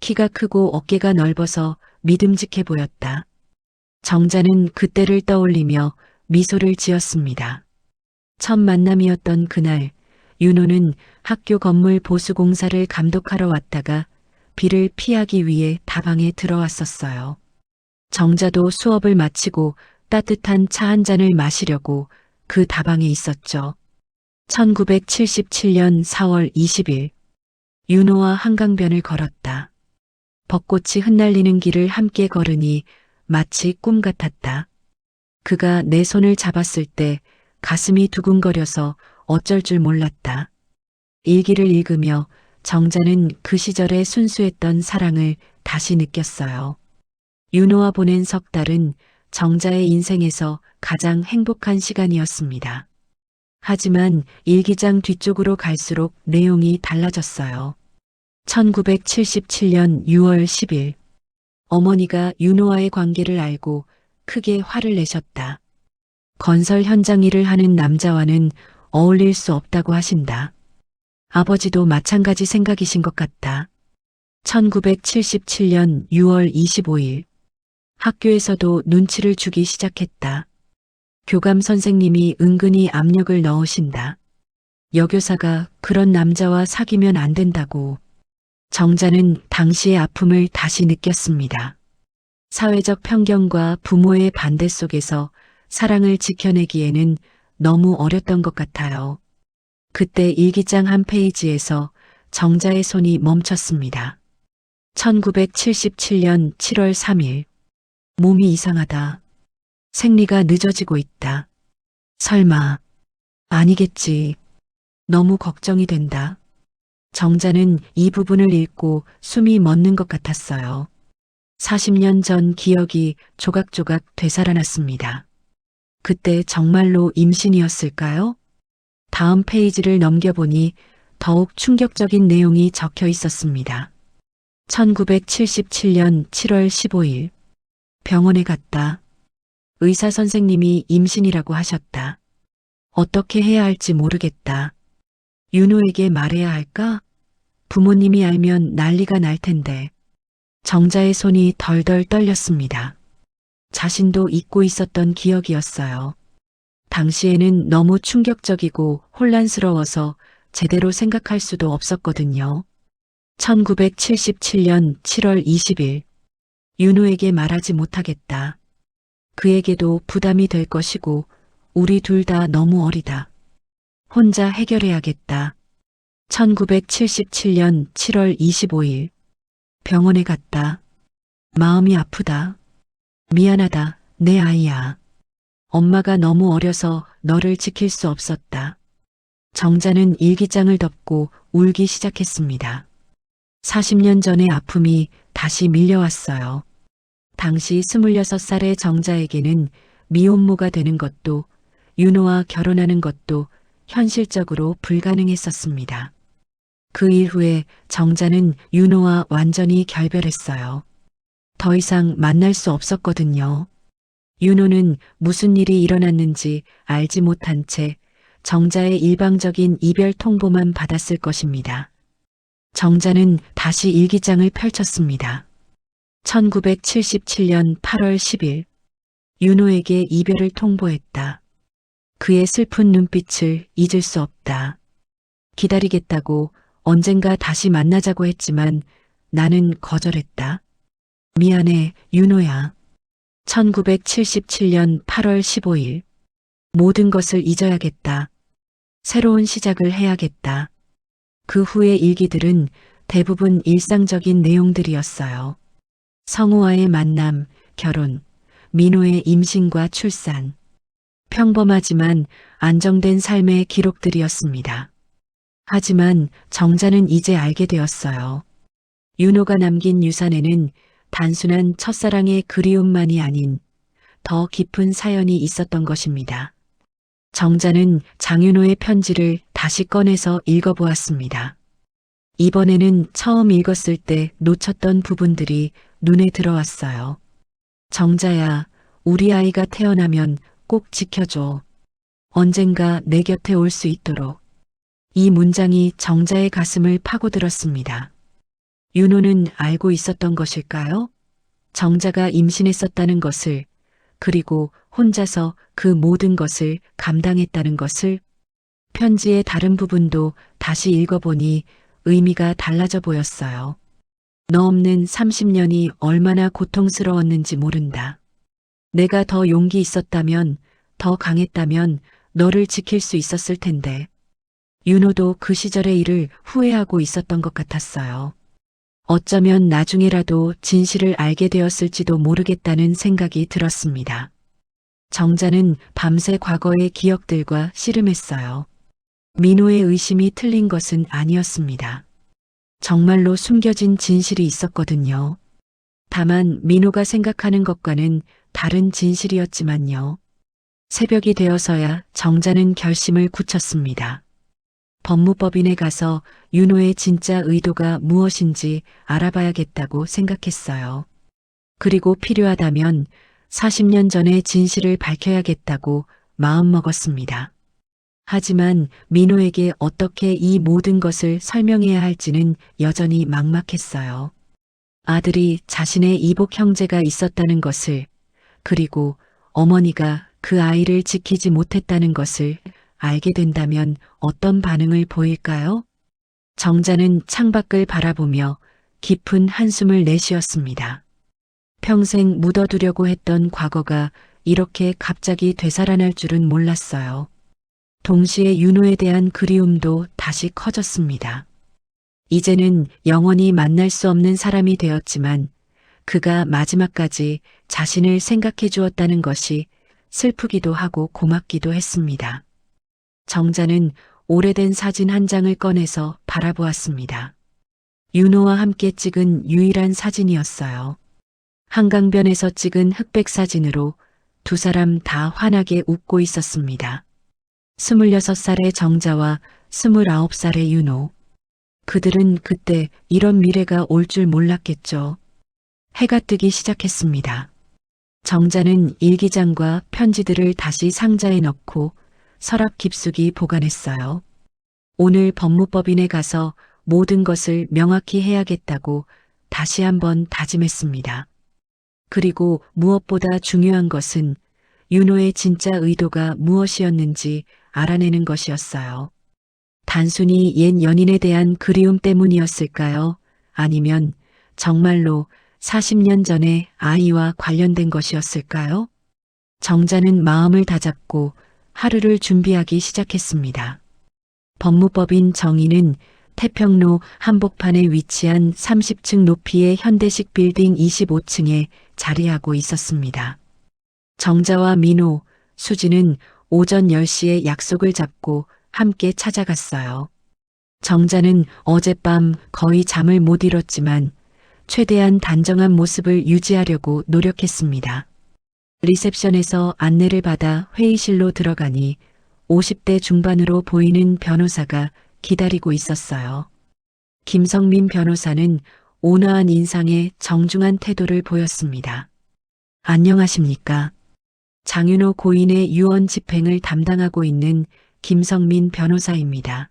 키가 크고 어깨가 넓어서 믿음직해 보였다. 정자는 그때를 떠올리며 미소를 지었습니다. 첫 만남이었던 그날, 윤호는 학교 건물 보수 공사를 감독하러 왔다가 비를 피하기 위해 다방에 들어왔었어요. 정자도 수업을 마치고 따뜻한 차 한 잔을 마시려고 그 다방에 있었죠. 1977년 4월 20일, 윤호와 한강변을 걸었다. 벚꽃이 흩날리는 길을 함께 걸으니 마치 꿈 같았다. 그가 내 손을 잡았을 때 가슴이 두근거려서 어쩔 줄 몰랐다. 일기를 읽으며 정자는 그 시절의 순수했던 사랑을 다시 느꼈어요. 윤호와 보낸 석 달은 정자의 인생에서 가장 행복한 시간이었습니다. 하지만 일기장 뒤쪽으로 갈수록 내용이 달라졌어요. 1977년 6월 10일 어머니가 윤호와의 관계를 알고 크게 화를 내셨다. 건설 현장 일을 하는 남자와는 어울릴 수 없다고 하신다. 아버지도 마찬가지 생각이신 것 같다. 1977년 6월 25일 학교에서도 눈치를 주기 시작했다. 교감 선생님이 은근히 압력을 넣으신다. 여교사가 그런 남자와 사귀면 안 된다고. 정자는 당시의 아픔을 다시 느꼈습니다. 사회적 편견과 부모의 반대 속에서 사랑을 지켜내기에는 너무 어렸던 것 같아요. 그때 일기장 한 페이지에서 정자의 손이 멈췄습니다. 1977년 7월 3일 몸이 이상하다. 생리가 늦어지고 있다. 설마 아니겠지. 너무 걱정이 된다. 정자는 이 부분을 읽고 숨이 멎는 것 같았어요. 40년 전 기억이 조각조각 되살아났습니다. 그때 정말로 임신이었을까요? 다음 페이지를 넘겨보니 더욱 충격적인 내용이 적혀 있었습니다. 1977년 7월 15일 병원에 갔다. 의사 선생님이 임신이라고 하셨다. 어떻게 해야 할지 모르겠다. 윤호에게 말해야 할까? 부모님이 알면 난리가 날 텐데. 정자의 손이 덜덜 떨렸습니다. 자신도 잊고 있었던 기억이었어요. 당시에는 너무 충격적이고 혼란스러워서 제대로 생각할 수도 없었거든요. 1977년 7월 20일 윤호에게 말하지 못하겠다. 그에게도 부담이 될 것이고 우리 둘 다 너무 어리다. 혼자 해결해야겠다. 1977년 7월 25일 병원에 갔다. 마음이 아프다. 미안하다, 내 아이야. 엄마가 너무 어려서 너를 지킬 수 없었다. 정자는 일기장을 덮고 울기 시작했습니다. 40년 전의 아픔이 다시 밀려왔어요. 당시 26살의 정자에게는 미혼모가 되는 것도 윤호와 결혼하는 것도 현실적으로 불가능했었습니다. 그 이후에 정자는 윤호와 완전히 결별했어요. 더 이상 만날 수 없었거든요. 윤호는 무슨 일이 일어났는지 알지 못한 채 정자의 일방적인 이별 통보만 받았을 것입니다. 정자는 다시 일기장을 펼쳤습니다. 1977년 8월 10일 윤호에게 이별을 통보했다. 그의 슬픈 눈빛을 잊을 수 없다. 기다리겠다고 언젠가 다시 만나자고 했지만 나는 거절했다. 미안해, 윤호야. 1977년 8월 15일 모든 것을 잊어야겠다. 새로운 시작을 해야겠다. 그 후의 일기들은 대부분 일상적인 내용들이었어요. 성우와의 만남, 결혼, 민호의 임신과 출산. 평범하지만 안정된 삶의 기록들이었습니다. 하지만 정자는 이제 알게 되었어요. 윤호가 남긴 유산에는 단순한 첫사랑의 그리움만이 아닌 더 깊은 사연이 있었던 것입니다. 정자는 장윤호의 편지를 다시 꺼내서 읽어보았습니다. 이번에는 처음 읽었을 때 놓쳤던 부분들이 눈에 들어왔어요. 정자야, 우리 아이가 태어나면 꼭 지켜줘. 언젠가 내 곁에 올 수 있도록. 이 문장이 정자의 가슴을 파고들었습니다. 윤호는 알고 있었던 것일까요? 정자가 임신했었다는 것을, 그리고 혼자서 그 모든 것을 감당했다는 것을. 편지의 다른 부분도 다시 읽어보니 의미가 달라져 보였어요. 너 없는 30년이 얼마나 고통스러웠는지 모른다. 내가 더 용기 있었다면, 더 강했다면 너를 지킬 수 있었을 텐데. 윤호도 그 시절의 일을 후회하고 있었던 것 같았어요. 어쩌면 나중에라도 진실을 알게 되었을지도 모르겠다는 생각이 들었습니다. 정자는 밤새 과거의 기억들과 씨름했어요. 민호의 의심이 틀린 것은 아니었습니다. 정말로 숨겨진 진실이 있었거든요. 다만 민호가 생각하는 것과는 다른 진실이었지만요. 새벽이 되어서야 정자는 결심을 굳혔습니다. 법무법인에 가서 윤호의 진짜 의도가 무엇인지 알아봐야겠다고 생각했어요. 그리고 필요하다면 40년 전의 진실을 밝혀야겠다고 마음먹었습니다. 하지만 민호에게 어떻게 이 모든 것을 설명해야 할지는 여전히 막막했어요. 아들이 자신의 이복 형제가 있었다는 것을, 그리고 어머니가 그 아이를 지키지 못했다는 것을 알게 된다면 어떤 반응을 보일까요? 정자는 창밖을 바라보며 깊은 한숨을 내쉬었습니다. 평생 묻어두려고 했던 과거가 이렇게 갑자기 되살아날 줄은 몰랐어요. 동시에 윤호에 대한 그리움도 다시 커졌습니다. 이제는 영원히 만날 수 없는 사람이 되었지만 그가 마지막까지 자신을 생각해 주었다는 것이 슬프기도 하고 고맙기도 했습니다. 정자는 오래된 사진 한 장을 꺼내서 바라보았습니다. 윤호와 함께 찍은 유일한 사진이었어요. 한강변에서 찍은 흑백 사진으로 두 사람 다 환하게 웃고 있었습니다. 26살의 정자와 29살의 윤호. 그들은 그때 이런 미래가 올 줄 몰랐겠죠. 해가 뜨기 시작했습니다. 정자는 일기장과 편지들을 다시 상자에 넣고 서랍 깊숙이 보관했어요. 오늘 법무법인에 가서 모든 것을 명확히 해야겠다고 다시 한번 다짐했습니다. 그리고 무엇보다 중요한 것은 윤호의 진짜 의도가 무엇이었는지 알아내는 것이었어요. 단순히 옛 연인에 대한 그리움 때문이었을까요? 아니면 정말로 40년 전의 아이와 관련된 것이었을까요? 정자는 마음을 다잡고 하루를 준비하기 시작했습니다. 법무법인 정의는 태평로 한복판에 위치한 30층 높이의 현대식 빌딩 25층에 자리하고 있었습니다. 정자와 민호, 수지는 오전 10시에 약속을 잡고 함께 찾아갔어요. 정자는 어젯밤 거의 잠을 못 이뤘지만 최대한 단정한 모습을 유지하려고 노력했습니다. 리셉션에서 안내를 받아 회의실로 들어가니 50대 중반으로 보이는 변호사가 기다리고 있었어요. 김성민 변호사는 온화한 인상에 정중한 태도를 보였습니다. 안녕하십니까? 장윤호 고인의 유언 집행을 담당하고 있는 김성민 변호사입니다.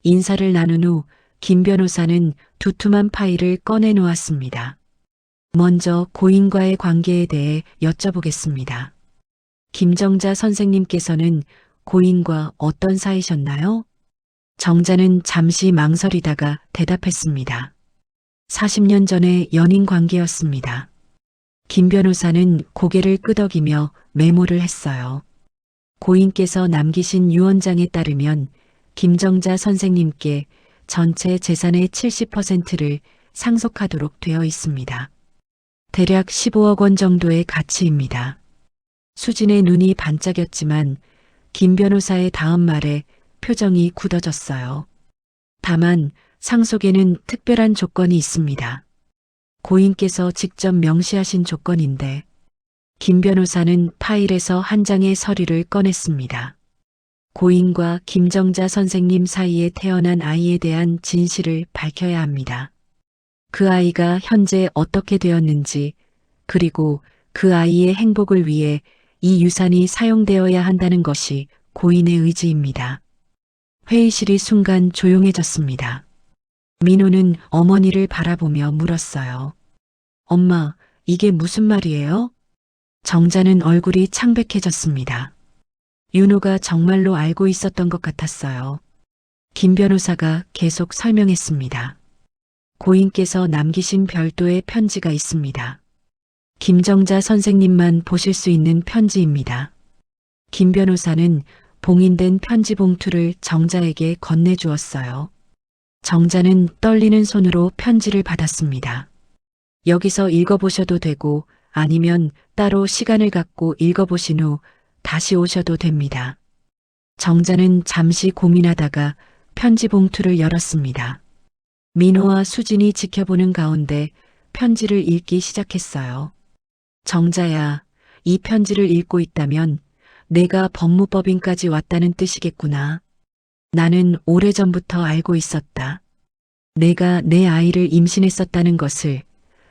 인사를 나눈 후 김 변호사는 두툼한 파일을 꺼내 놓았습니다. 먼저 고인과의 관계에 대해 여쭤보겠습니다. 김정자 선생님께서는 고인과 어떤 사이셨나요? 정자는 잠시 망설이다가 대답했습니다. 40년 전의 연인 관계였습니다. 김 변호사는 고개를 끄덕이며 메모를 했어요. 고인께서 남기신 유언장에 따르면 김정자 선생님께 전체 재산의 70%를 상속하도록 되어 있습니다. 대략 15억 원 정도의 가치입니다. 수진의 눈이 반짝였지만 김 변호사의 다음 말에 표정이 굳어졌어요. 다만 상속에는 특별한 조건이 있습니다. 고인께서 직접 명시하신 조건인데 김 변호사는 파일에서 한 장의 서류를 꺼냈습니다. 고인과 김정자 선생님 사이에 태어난 아이에 대한 진실을 밝혀야 합니다. 그 아이가 현재 어떻게 되었는지, 그리고 그 아이의 행복을 위해 이 유산이 사용되어야 한다는 것이 고인의 의지입니다. 회의실이 순간 조용해졌습니다. 민호는 어머니를 바라보며 물었어요. 엄마, 이게 무슨 말이에요? 정자는 얼굴이 창백해졌습니다. 윤호가 정말로 알고 있었던 것 같았어요. 김 변호사가 계속 설명했습니다. 고인께서 남기신 별도의 편지가 있습니다. 김정자 선생님만 보실 수 있는 편지입니다. 김 변호사는 봉인된 편지 봉투를 정자에게 건네주었어요. 정자는 떨리는 손으로 편지를 받았습니다. 여기서 읽어보셔도 되고 아니면 따로 시간을 갖고 읽어보신 후 다시 오셔도 됩니다. 정자는 잠시 고민하다가 편지 봉투를 열었습니다. 민호와 수진이 지켜보는 가운데 편지를 읽기 시작했어요. 정자야, 이 편지를 읽고 있다면 내가 법무법인까지 왔다는 뜻이겠구나. 나는 오래전부터 알고 있었다. 내가 내 아이를 임신했었다는 것을,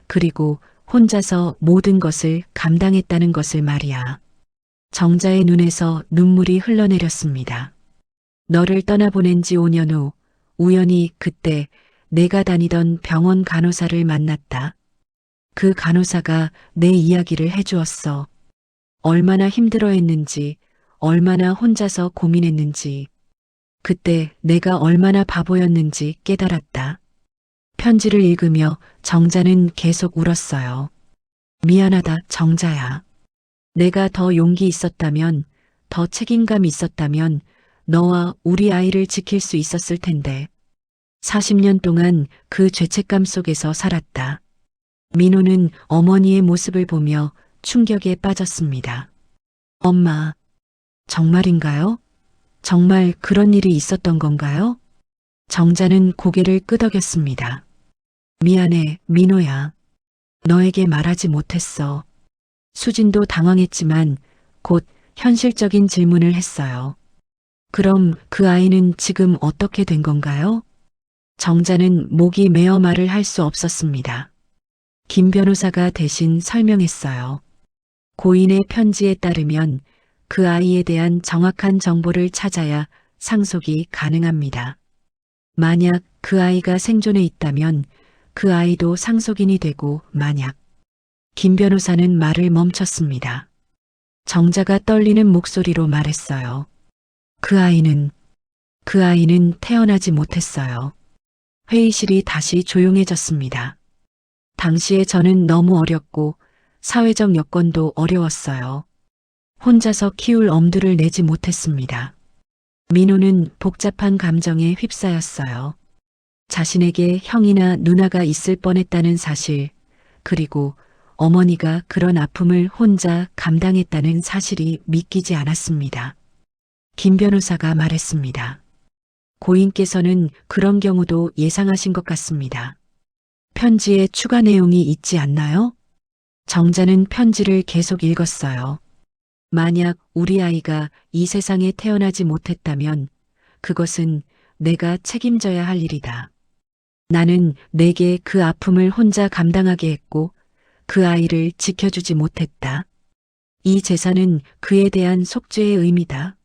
그리고 혼자서 모든 것을 감당했다는 것을 말이야. 정자의 눈에서 눈물이 흘러내렸습니다. 너를 떠나보낸 지 5년 후 우연히 그때 내가 다니던 병원 간호사를 만났다. 그 간호사가 내 이야기를 해주었어. 얼마나 힘들어했는지, 얼마나 혼자서 고민했는지, 그때 내가 얼마나 바보였는지 깨달았다. 편지를 읽으며 정자는 계속 울었어요. 미안하다, 정자야. 내가 더 용기 있었다면, 더 책임감 있었다면 너와 우리 아이를 지킬 수 있었을 텐데. 40년 동안 그 죄책감 속에서 살았다. 민호는 어머니의 모습을 보며 충격에 빠졌습니다. 엄마, 정말인가요? 정말 그런 일이 있었던 건가요? 정자는 고개를 끄덕였습니다. 미안해, 민호야. 너에게 말하지 못했어. 수진도 당황했지만 곧 현실적인 질문을 했어요. 그럼 그 아이는 지금 어떻게 된 건가요? 정자는 목이 메어 말을 할 수 없었습니다. 김 변호사가 대신 설명했어요. 고인의 편지에 따르면 그 아이에 대한 정확한 정보를 찾아야 상속이 가능합니다. 만약 그 아이가 생존해 있다면 그 아이도 상속인이 되고 만약 김 변호사는 말을 멈췄습니다. 정자가 떨리는 목소리로 말했어요. 그 아이는 태어나지 못했어요. 회의실이 다시 조용해졌습니다. 당시에 저는 너무 어렸고 사회적 여건도 어려웠어요. 혼자서 키울 엄두를 내지 못했습니다. 민호는 복잡한 감정에 휩싸였어요. 자신에게 형이나 누나가 있을 뻔했다는 사실, 그리고 어머니가 그런 아픔을 혼자 감당했다는 사실이 믿기지 않았습니다. 김 변호사가 말했습니다. 고인께서는 그런 경우도 예상하신 것 같습니다. 편지에 추가 내용이 있지 않나요? 정자는 편지를 계속 읽었어요. 만약 우리 아이가 이 세상에 태어나지 못했다면 그것은 내가 책임져야 할 일이다. 나는 내게 그 아픔을 혼자 감당하게 했고 그 아이를 지켜주지 못했다. 이 재산은 그에 대한 속죄의 의미다.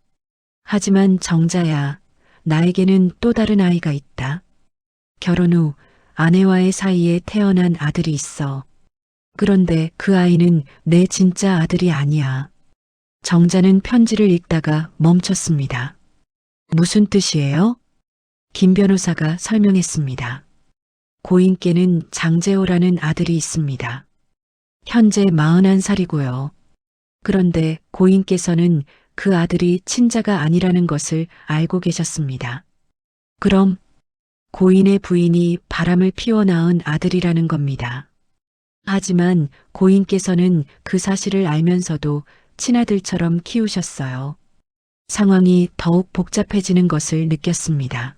하지만 정자야, 나에게는 또 다른 아이가 있다. 결혼 후 아내와의 사이에 태어난 아들이 있어. 그런데 그 아이는 내 진짜 아들이 아니야. 정자는 편지를 읽다가 멈췄습니다. 무슨 뜻이에요? 김 변호사가 설명했습니다. 고인께는 장재호라는 아들이 있습니다. 현재 41살이고요. 그런데 고인께서는 그 아들이 친자가 아니라는 것을 알고 계셨습니다. 그럼 고인의 부인이 바람을 피워 낳은 아들이라는 겁니다. 하지만 고인께서는 그 사실을 알면서도 친아들처럼 키우셨어요. 상황이 더욱 복잡해지는 것을 느꼈습니다.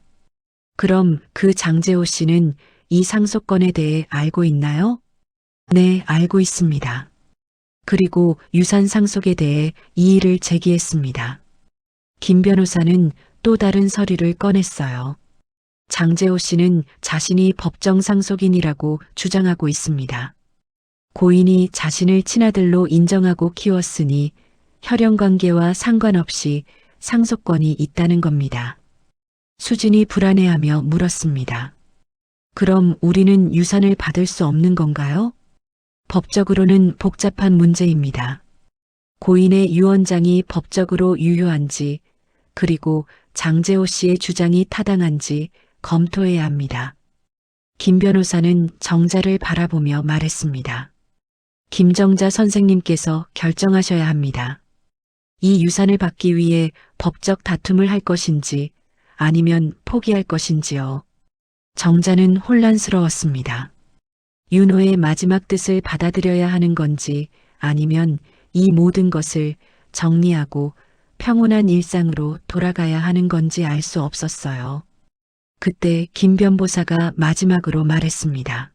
그럼 그 장재호 씨는 이 상속권에 대해 알고 있나요? 네, 알고 있습니다. 그리고 유산 상속에 대해 이의를 제기했습니다. 김 변호사는 또 다른 서류를 꺼냈어요. 장재호 씨는 자신이 법정 상속인이라고 주장하고 있습니다. 고인이 자신을 친아들로 인정하고 키웠으니 혈연관계와 상관없이 상속권이 있다는 겁니다. 수진이 불안해하며 물었습니다. 그럼 우리는 유산을 받을 수 없는 건가요? 법적으로는 복잡한 문제입니다. 고인의 유언장이 법적으로 유효한지, 그리고 장재호 씨의 주장이 타당한지 검토해야 합니다. 김 변호사는 정자를 바라보며 말했습니다. 김정자 선생님께서 결정하셔야 합니다. 이 유산을 받기 위해 법적 다툼을 할 것인지 아니면 포기할 것인지요. 정자는 혼란스러웠습니다. 윤호의 마지막 뜻을 받아들여야 하는 건지 아니면 이 모든 것을 정리하고 평온한 일상으로 돌아가야 하는 건지 알 수 없었어요. 그때 김 변호사가 마지막으로 말했습니다.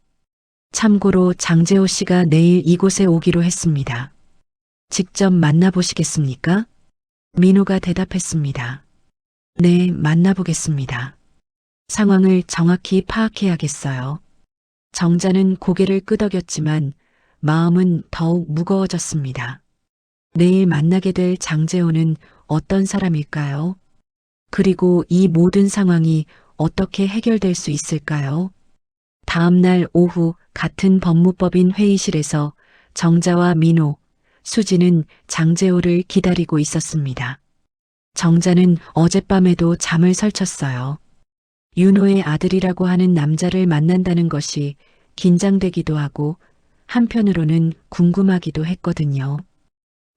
참고로 장재호 씨가 내일 이곳에 오기로 했습니다. 직접 만나보시겠습니까? 민호가 대답했습니다. 네, 만나보겠습니다. 상황을 정확히 파악해야겠어요. 정자는 고개를 끄덕였지만 마음은 더욱 무거워졌습니다. 내일 만나게 될 장재호는 어떤 사람일까요? 그리고 이 모든 상황이 어떻게 해결될 수 있을까요? 다음 날 오후 같은 법무법인 회의실에서 정자와 민호, 수지는 장재호를 기다리고 있었습니다. 정자는 어젯밤에도 잠을 설쳤어요. 윤호의 아들이라고 하는 남자를 만난다는 것이 긴장되기도 하고 한편으로는 궁금하기도 했거든요.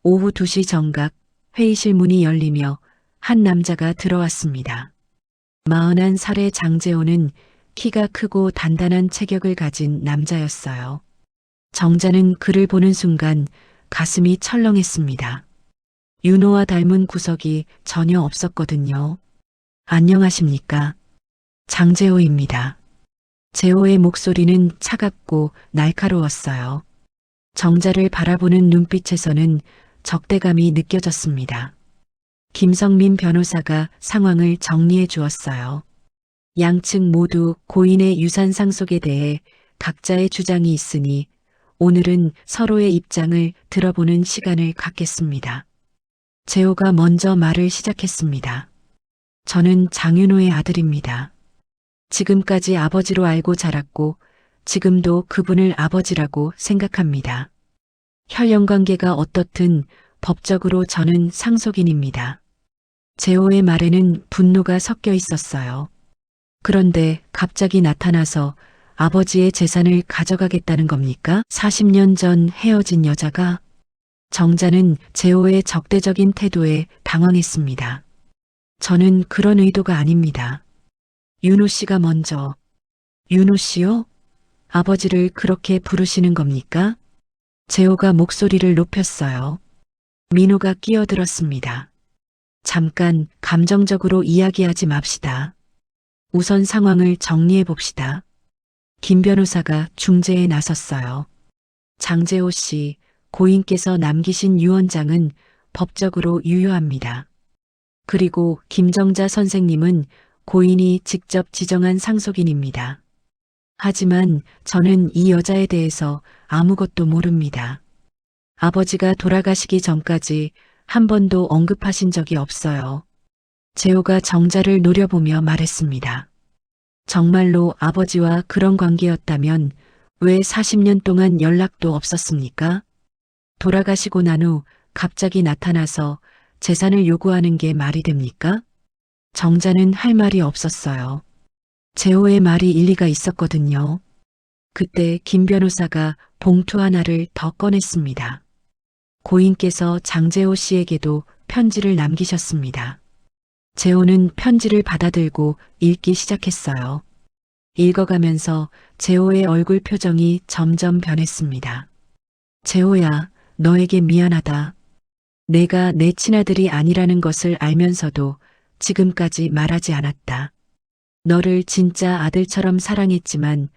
오후 2시 정각 회의실 문이 열리며 한 남자가 들어왔습니다. 41살의 장재호는 키가 크고 단단한 체격을 가진 남자였어요. 정자는 그를 보는 순간 가슴이 철렁했습니다. 윤호와 닮은 구석이 전혀 없었거든요. 안녕하십니까? 장재호입니다. 재호의 목소리는 차갑고 날카로웠어요. 정자를 바라보는 눈빛에서는 적대감이 느껴졌습니다. 김성민 변호사가 상황을 정리해 주었어요. 양측 모두 고인의 유산 상속에 대해 각자의 주장이 있으니 오늘은 서로의 입장을 들어보는 시간을 갖겠습니다. 재호가 먼저 말을 시작했습니다. 저는 장윤호의 아들입니다. 지금까지 아버지로 알고 자랐고 지금도 그분을 아버지라고 생각합니다. 혈연관계가 어떻든 법적으로 저는 상속인입니다. 재호의 말에는 분노가 섞여 있었어요. 그런데 갑자기 나타나서 아버지의 재산을 가져가겠다는 겁니까? 40년 전 헤어진 여자가? 정자는 재호의 적대적인 태도에 당황했습니다. 저는 그런 의도가 아닙니다. 윤호 씨가 먼저. 윤호 씨요? 아버지를 그렇게 부르시는 겁니까? 재호가 목소리를 높였어요. 민호가 끼어들었습니다. 잠깐 감정적으로 이야기하지 맙시다. 우선 상황을 정리해 봅시다. 김 변호사가 중재에 나섰어요. 장재호 씨, 고인께서 남기신 유언장은 법적으로 유효합니다. 그리고 김정자 선생님은 고인이 직접 지정한 상속인입니다. 하지만 저는 이 여자에 대해서 아무것도 모릅니다. 아버지가 돌아가시기 전까지 한 번도 언급하신 적이 없어요. 재호가 정자를 노려보며 말했습니다. 정말로 아버지와 그런 관계였다면 왜 40년 동안 연락도 없었습니까? 돌아가시고 난 후 갑자기 나타나서 재산을 요구하는 게 말이 됩니까? 정자는 할 말이 없었어요. 재호의 말이 일리가 있었거든요. 그때 김 변호사가 봉투 하나를 더 꺼냈습니다. 고인께서 장재호 씨에게도 편지를 남기셨습니다. 재호는 편지를 받아들고 읽기 시작했어요. 읽어가면서 재호의 얼굴 표정이 점점 변했습니다. 재호야, 너에게 미안하다. 내가 내 친아들이 아니라는 것을 알면서도 지금까지 말하지 않았다. 너를 진짜 아들처럼 사랑했지만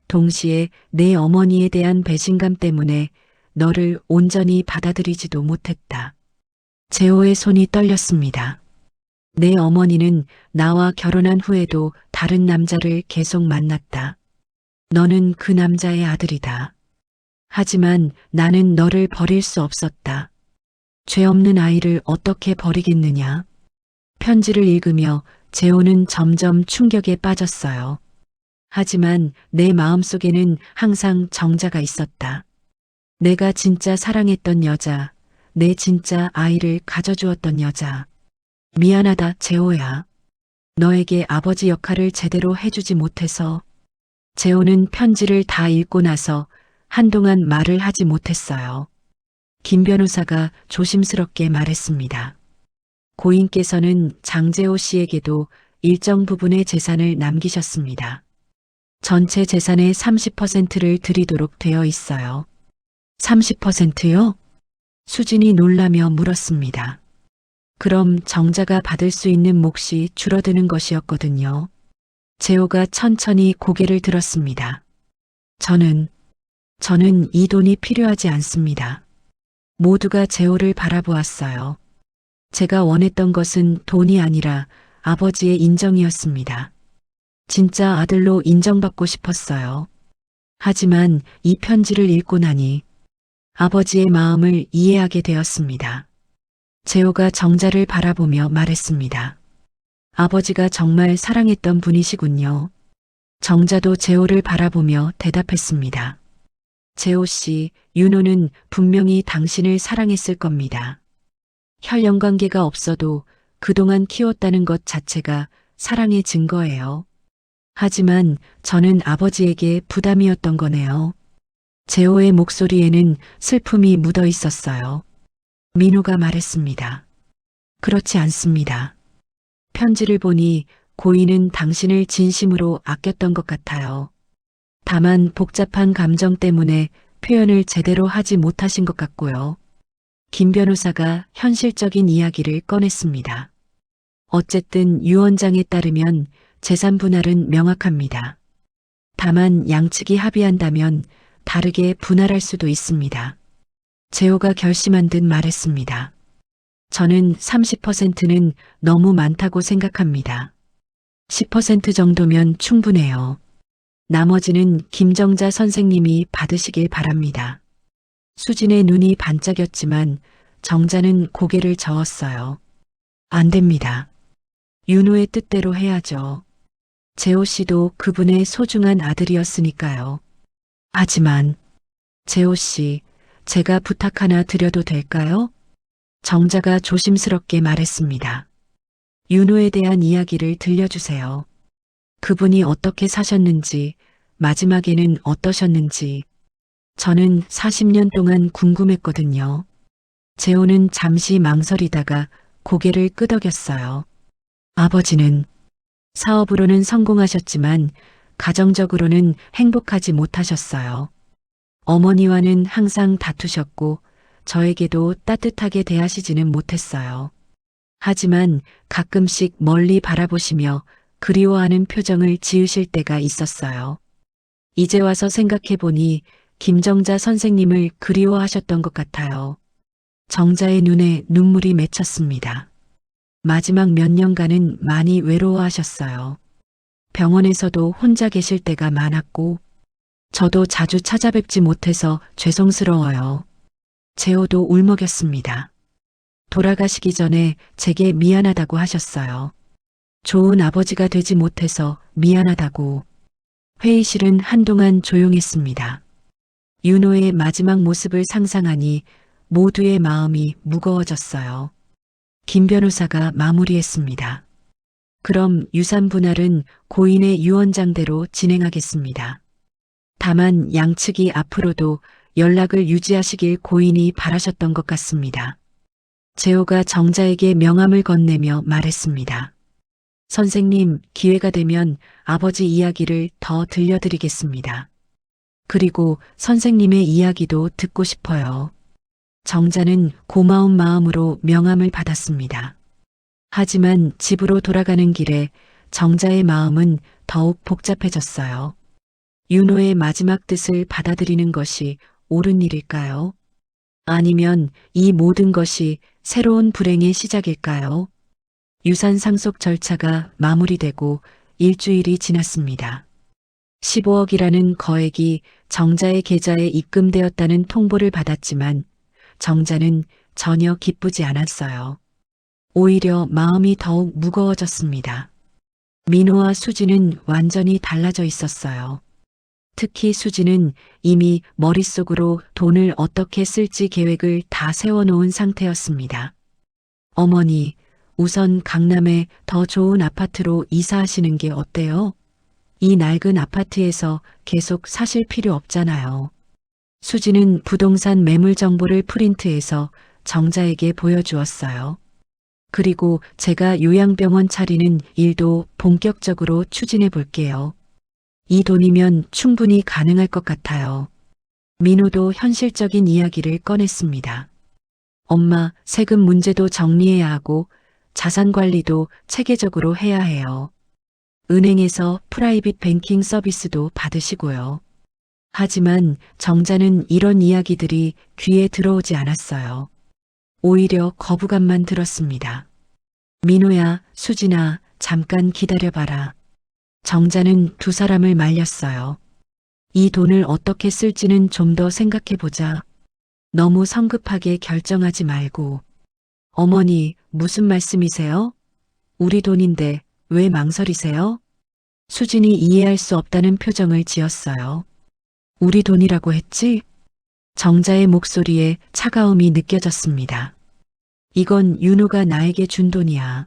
동시에 내 어머니에 대한 배신감 때문에 너를 온전히 받아들이지도 못했다. 재호의 손이 떨렸습니다. 내 어머니는 나와 결혼한 후에도 다른 남자를 계속 만났다. 너는 그 남자의 아들이다. 하지만 나는 너를 버릴 수 없었다. 죄 없는 아이를 어떻게 버리겠느냐? 편지를 읽으며 재호는 점점 충격에 빠졌어요. 하지만 내 마음속에는 항상 정자가 있었다. 내가 진짜 사랑했던 여자, 내 진짜 아이를 가져주었던 여자. 미안하다, 재호야. 너에게 아버지 역할을 제대로 해주지 못해서. 재호는 편지를 다 읽고 나서 한동안 말을 하지 못했어요. 김 변호사가 조심스럽게 말했습니다. 고인께서는 장재호 씨에게도 일정 부분의 재산을 남기셨습니다. 전체 재산의 30%를 드리도록 되어 있어요. 30%요? 수진이 놀라며 물었습니다. 그럼 정자가 받을 수 있는 몫이 줄어드는 것이었거든요. 재호가 천천히 고개를 들었습니다. 저는 이 돈이 필요하지 않습니다. 모두가 재호를 바라보았어요. 제가 원했던 것은 돈이 아니라 아버지의 인정이었습니다. 진짜 아들로 인정받고 싶었어요. 하지만 이 편지를 읽고 나니 아버지의 마음을 이해하게 되었습니다. 재호가 정자를 바라보며 말했습니다. 아버지가 정말 사랑했던 분이시군요. 정자도 재호를 바라보며 대답했습니다. 재호 씨, 윤호는 분명히 당신을 사랑했을 겁니다. 혈연 관계가 없어도 그동안 키웠다는 것 자체가 사랑의 증거예요. 하지만 저는 아버지에게 부담이었던 거네요. 재호의 목소리에는 슬픔이 묻어 있었어요. 민호가 말했습니다. 그렇지 않습니다. 편지를 보니 고인은 당신을 진심으로 아꼈던 것 같아요. 다만 복잡한 감정 때문에 표현을 제대로 하지 못하신 것 같고요. 김 변호사가 현실적인 이야기를 꺼냈습니다. 어쨌든 유 원장에 따르면 재산 분할은 명확합니다. 다만 양측이 합의한다면 다르게 분할할 수도 있습니다. 재호가 결심한 듯 말했습니다. 저는 30%는 너무 많다고 생각합니다. 10% 정도면 충분해요. 나머지는 김정자 선생님이 받으시길 바랍니다. 수진의 눈이 반짝였지만 정자는 고개를 저었어요. 안 됩니다. 윤호의 뜻대로 해야죠. 재호 씨도 그분의 소중한 아들이었으니까요. 하지만 재호 씨, 제가 부탁 하나 드려도 될까요? 정자가 조심스럽게 말했습니다. 윤호에 대한 이야기를 들려주세요. 그분이 어떻게 사셨는지, 마지막에는 어떠셨는지. 저는 40년 동안 궁금했거든요. 재호는 잠시 망설이다가 고개를 끄덕였어요. 아버지는 사업으로는 성공하셨지만 가정적으로는 행복하지 못하셨어요. 어머니와는 항상 다투셨고 저에게도 따뜻하게 대하시지는 못했어요. 하지만 가끔씩 멀리 바라보시며 그리워하는 표정을 지으실 때가 있었어요. 이제 와서 생각해보니 김정자 선생님을 그리워하셨던 것 같아요. 정자의 눈에 눈물이 맺혔습니다. 마지막 몇 년간은 많이 외로워하셨어요. 병원에서도 혼자 계실 때가 많았고 저도 자주 찾아뵙지 못해서 죄송스러워요. 재호도 울먹였습니다. 돌아가시기 전에 제게 미안하다고 하셨어요. 좋은 아버지가 되지 못해서 미안하다고. 회의실은 한동안 조용했습니다. 윤호의 마지막 모습을 상상하니 모두의 마음이 무거워졌어요. 김 변호사가 마무리했습니다. 그럼 유산 분할은 고인의 유언장대로 진행하겠습니다. 다만 양측이 앞으로도 연락을 유지하시길 고인이 바라셨던 것 같습니다. 재호가 정자에게 명함을 건네며 말했습니다. 선생님, 기회가 되면 아버지 이야기를 더 들려드리겠습니다. 그리고 선생님의 이야기도 듣고 싶어요. 정자는 고마운 마음으로 명함을 받았습니다. 하지만 집으로 돌아가는 길에 정자의 마음은 더욱 복잡해졌어요. 윤호의 마지막 뜻을 받아들이는 것이 옳은 일일까요? 아니면 이 모든 것이 새로운 불행의 시작일까요? 유산 상속 절차가 마무리되고 일주일이 지났습니다. 15억이라는 거액이 정자의 계좌에 입금되었다는 통보를 받았지만 정자는 전혀 기쁘지 않았어요. 오히려 마음이 더욱 무거워졌습니다. 민호와 수지는 완전히 달라져 있었어요. 특히 수지는 이미 머릿속으로 돈을 어떻게 쓸지 계획을 다 세워놓은 상태였습니다. 어머니, 우선 강남에 더 좋은 아파트로 이사하시는 게 어때요? 이 낡은 아파트에서 계속 사실 필요 없잖아요. 수지는 부동산 매물 정보를 프린트해서 정자에게 보여주었어요. 그리고 제가 요양병원 차리는 일도 본격적으로 추진해 볼게요. 이 돈이면 충분히 가능할 것 같아요. 민호도 현실적인 이야기를 꺼냈습니다. 엄마, 세금 문제도 정리해야 하고 자산 관리도 체계적으로 해야 해요. 은행에서 프라이빗 뱅킹 서비스도 받으시고요. 하지만 정자는 이런 이야기들이 귀에 들어오지 않았어요. 오히려 거부감만 들었습니다. 민호야, 수진아, 잠깐 기다려봐라. 정자는 두 사람을 말렸어요. 이 돈을 어떻게 쓸지는 좀 더 생각해보자. 너무 성급하게 결정하지 말고. 어머니, 무슨 말씀이세요? 우리 돈인데 왜 망설이세요? 수진이 이해할 수 없다는 표정을 지었어요. 우리 돈이라고 했지? 정자의 목소리에 차가움이 느껴졌습니다. 이건 윤호가 나에게 준 돈이야.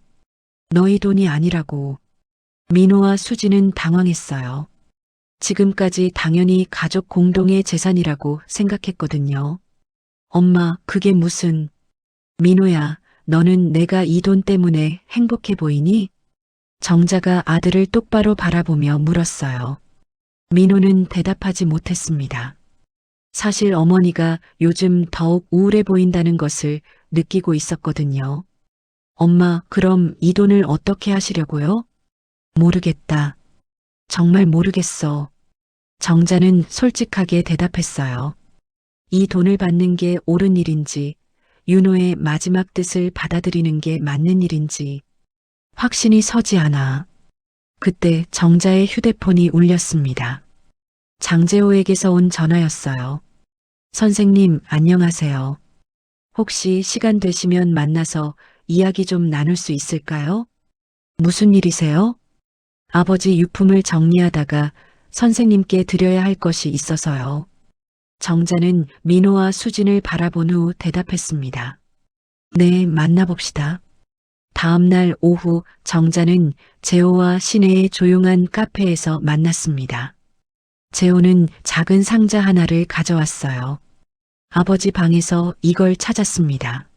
너희 돈이 아니라고. 민호와 수진은 당황했어요. 지금까지 당연히 가족 공동의 재산이라고 생각했거든요. 엄마, 그게 무슨... 민호야, 너는 내가 이 돈 때문에 행복해 보이니? 정자가 아들을 똑바로 바라보며 물었어요. 민호는 대답하지 못했습니다. 사실 어머니가 요즘 더욱 우울해 보인다는 것을 느끼고 있었거든요. 엄마, 그럼 이 돈을 어떻게 하시려고요? 모르겠다. 정말 모르겠어. 정자는 솔직하게 대답했어요. 이 돈을 받는 게 옳은 일인지, 윤호의 마지막 뜻을 받아들이는 게 맞는 일인지 확신이 서지 않아. 그때 정자의 휴대폰이 울렸습니다. 장재호에게서 온 전화였어요. 선생님, 안녕하세요. 혹시 시간 되시면 만나서 이야기 좀 나눌 수 있을까요? 무슨 일이세요? 아버지 유품을 정리하다가 선생님께 드려야 할 것이 있어서요. 정자는 민호와 수진을 바라본 후 대답했습니다. 네, 만나봅시다. 다음 날 오후 정자는 재호와 시내의 조용한 카페에서 만났습니다. 재호는 작은 상자 하나를 가져왔어요. 아버지 방에서 이걸 찾았습니다.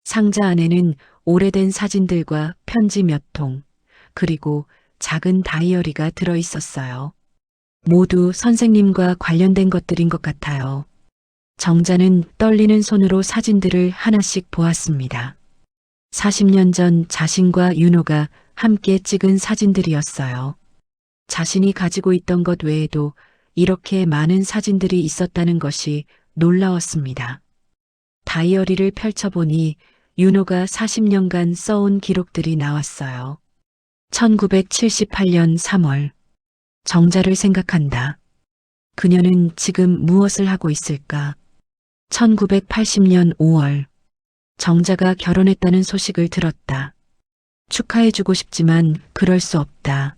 상자 안에는 오래된 사진들과 편지 몇 통, 그리고 작은 다이어리가 들어 있었어요. 모두 선생님과 관련된 것들인 것 같아요. 정자는 떨리는 손으로 사진들을 하나씩 보았습니다. 40년 전 자신과 윤호가 함께 찍은 사진들이었어요. 자신이 가지고 있던 것 외에도 이렇게 많은 사진들이 있었다는 것이 놀라웠습니다. 다이어리를 펼쳐보니 윤호가 40년간 써온 기록들이 나왔어요. 1978년 3월. 정자를 생각한다. 그녀는 지금 무엇을 하고 있을까? 1980년 5월. 정자가 결혼했다는 소식을 들었다. 축하해주고 싶지만 그럴 수 없다.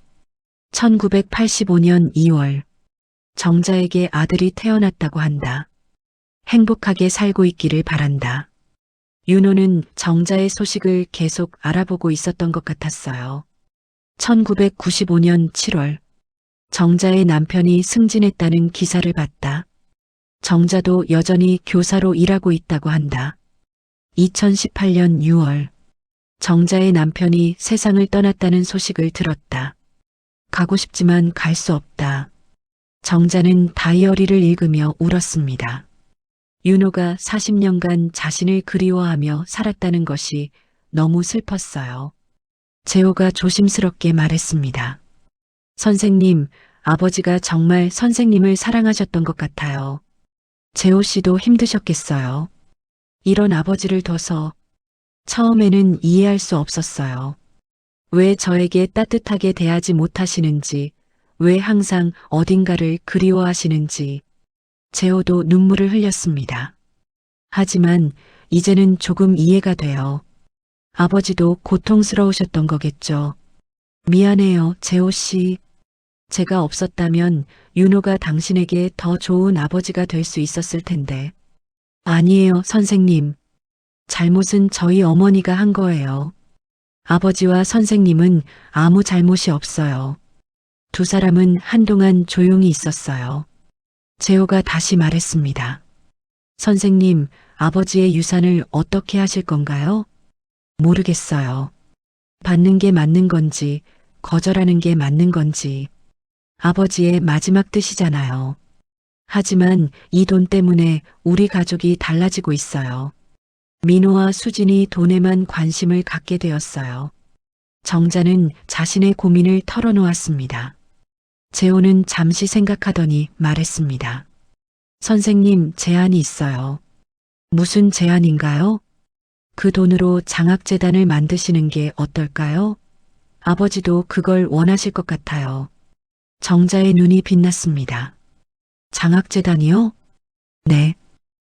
1985년 2월. 정자에게 아들이 태어났다고 한다. 행복하게 살고 있기를 바란다. 윤호는 정자의 소식을 계속 알아보고 있었던 것 같았어요. 1995년 7월. 정자의 남편이 승진했다는 기사를 봤다. 정자도 여전히 교사로 일하고 있다고 한다. 2018년 6월. 정자의 남편이 세상을 떠났다는 소식을 들었다. 가고 싶지만 갈 수 없다. 정자는 다이어리를 읽으며 울었습니다. 윤호가 40년간 자신을 그리워하며 살았다는 것이 너무 슬펐어요. 재호가 조심스럽게 말했습니다. 선생님, 아버지가 정말 선생님을 사랑하셨던 것 같아요. 재호 씨도 힘드셨겠어요. 이런 아버지를 둬서 처음에는 이해할 수 없었어요. 왜 저에게 따뜻하게 대하지 못하시는지, 왜 항상 어딘가를 그리워하시는지. 재호도 눈물을 흘렸습니다. 하지만 이제는 조금 이해가 돼요. 아버지도 고통스러우셨던 거겠죠. 미안해요, 재호 씨. 제가 없었다면 윤호가 당신에게 더 좋은 아버지가 될 수 있었을 텐데. 아니에요, 선생님. 잘못은 저희 어머니가 한 거예요. 아버지와 선생님은 아무 잘못이 없어요. 두 사람은 한동안 조용히 있었어요. 재호가 다시 말했습니다. 선생님, 아버지의 유산을 어떻게 하실 건가요? 모르겠어요. 받는 게 맞는 건지, 거절하는 게 맞는 건지. 아버지의 마지막 뜻이잖아요. 하지만 이 돈 때문에 우리 가족이 달라지고 있어요. 민호와 수진이 돈에만 관심을 갖게 되었어요. 정자는 자신의 고민을 털어놓았습니다. 재호는 잠시 생각하더니 말했습니다. 선생님, 제안이 있어요. 무슨 제안인가요? 그 돈으로 장학재단을 만드시는 게 어떨까요? 아버지도 그걸 원하실 것 같아요. 정자의 눈이 빛났습니다. 장학재단이요? 네.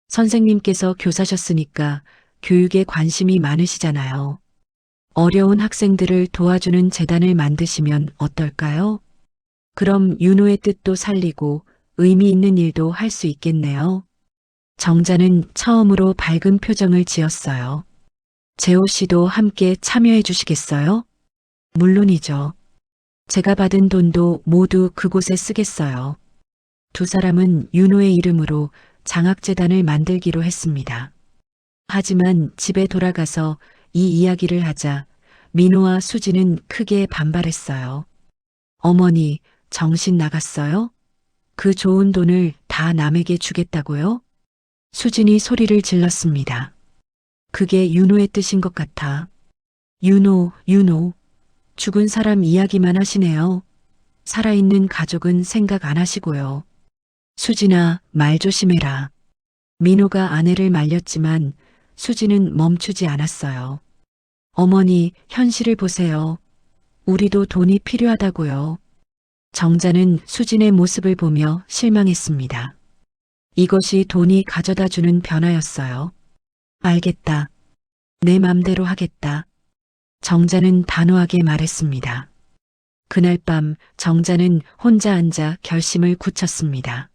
선생님께서 교사셨으니까 교육에 관심이 많으시잖아요. 어려운 학생들을 도와주는 재단을 만드시면 어떨까요? 그럼 윤호의 뜻도 살리고 의미 있는 일도 할 수 있겠네요. 정자는 처음으로 밝은 표정을 지었어요. 재호 씨도 함께 참여해 주시겠어요? 물론이죠. 제가 받은 돈도 모두 그곳에 쓰겠어요. 두 사람은 윤호의 이름으로 장학재단을 만들기로 했습니다. 하지만 집에 돌아가서 이 이야기를 하자 민호와 수지는 크게 반발했어요. 어머니, 정신 나갔어요? 그 좋은 돈을 다 남에게 주겠다고요? 수진이 소리를 질렀습니다. 그게 윤호의 뜻인 것 같아. 윤호, 죽은 사람 이야기만 하시네요. 살아있는 가족은 생각 안 하시고요. 수진아, 말 조심해라. 민호가 아내를 말렸지만 수진은 멈추지 않았어요. 어머니, 현실을 보세요. 우리도 돈이 필요하다고요. 정자는 수진의 모습을 보며 실망했습니다. 이것이 돈이 가져다 주는 변화였어요. 알겠다. 내 맘대로 하겠다. 정자는 단호하게 말했습니다. 그날 밤 정자는 혼자 앉아 결심을 굳혔습니다.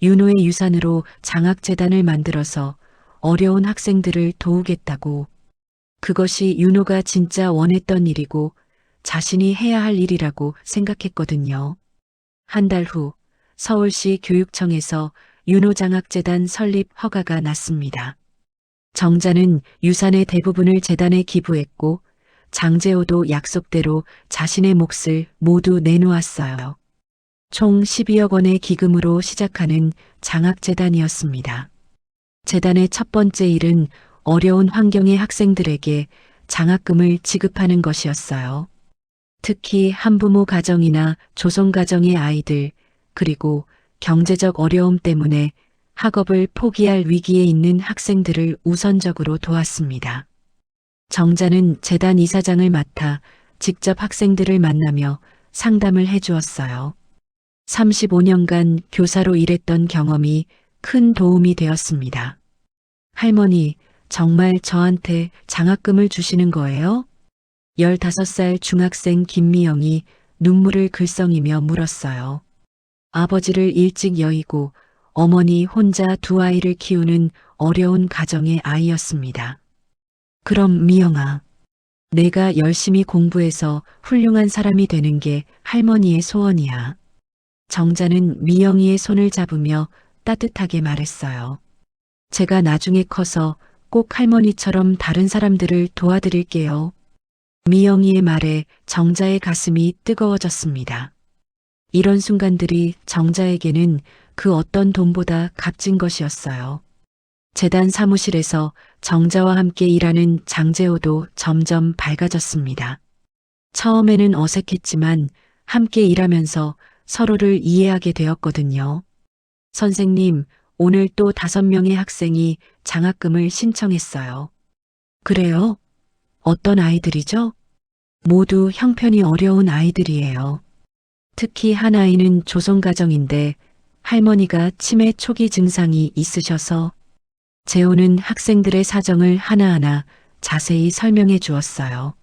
윤호의 유산으로 장학재단을 만들어서 어려운 학생들을 도우겠다고. 그것이 윤호가 진짜 원했던 일이고 자신이 해야 할 일이라고 생각했거든요. 한 달 후 서울시 교육청에서 윤호장학재단 설립 허가가 났습니다. 정자는 유산의 대부분을 재단에 기부했고 장재호도 약속대로 자신의 몫을 모두 내놓았어요. 총 12억 원의 기금으로 시작하는 장학재단이었습니다. 재단의 첫 번째 일은 어려운 환경의 학생들에게 장학금을 지급하는 것이었어요. 특히 한부모 가정이나 조성가정의 아이들, 그리고 경제적 어려움 때문에 학업을 포기할 위기에 있는 학생들을 우선적으로 도왔습니다. 정자는 재단 이사장을 맡아 직접 학생들을 만나며 상담을 해주었어요. 35년간 교사로 일했던 경험이 큰 도움이 되었습니다. 할머니, 정말 저한테 장학금을 주시는 거예요? 15살 중학생 김미영이 눈물을 글썽이며 물었어요. 아버지를 일찍 여의고 어머니 혼자 두 아이를 키우는 어려운 가정의 아이였습니다. 그럼 미영아, 내가 열심히 공부해서 훌륭한 사람이 되는 게 할머니의 소원이야. 정자는 미영이의 손을 잡으며 따뜻하게 말했어요. 제가 나중에 커서 꼭 할머니처럼 다른 사람들을 도와드릴게요. 미영이의 말에 정자의 가슴이 뜨거워졌습니다. 이런 순간들이 정자에게는 그 어떤 돈보다 값진 것이었어요. 재단 사무실에서 정자와 함께 일하는 장재호도 점점 밝아졌습니다. 처음에는 어색했지만 함께 일하면서 서로를 이해하게 되었거든요. 선생님, 오늘 또 5명의 학생이 장학금을 신청했어요. 그래요? 어떤 아이들이죠? 모두 형편이 어려운 아이들이에요. 특히 한 아이는 조선가정인데 할머니가 치매 초기 증상이 있으셔서. 재호는 학생들의 사정을 하나하나 자세히 설명해 주었어요.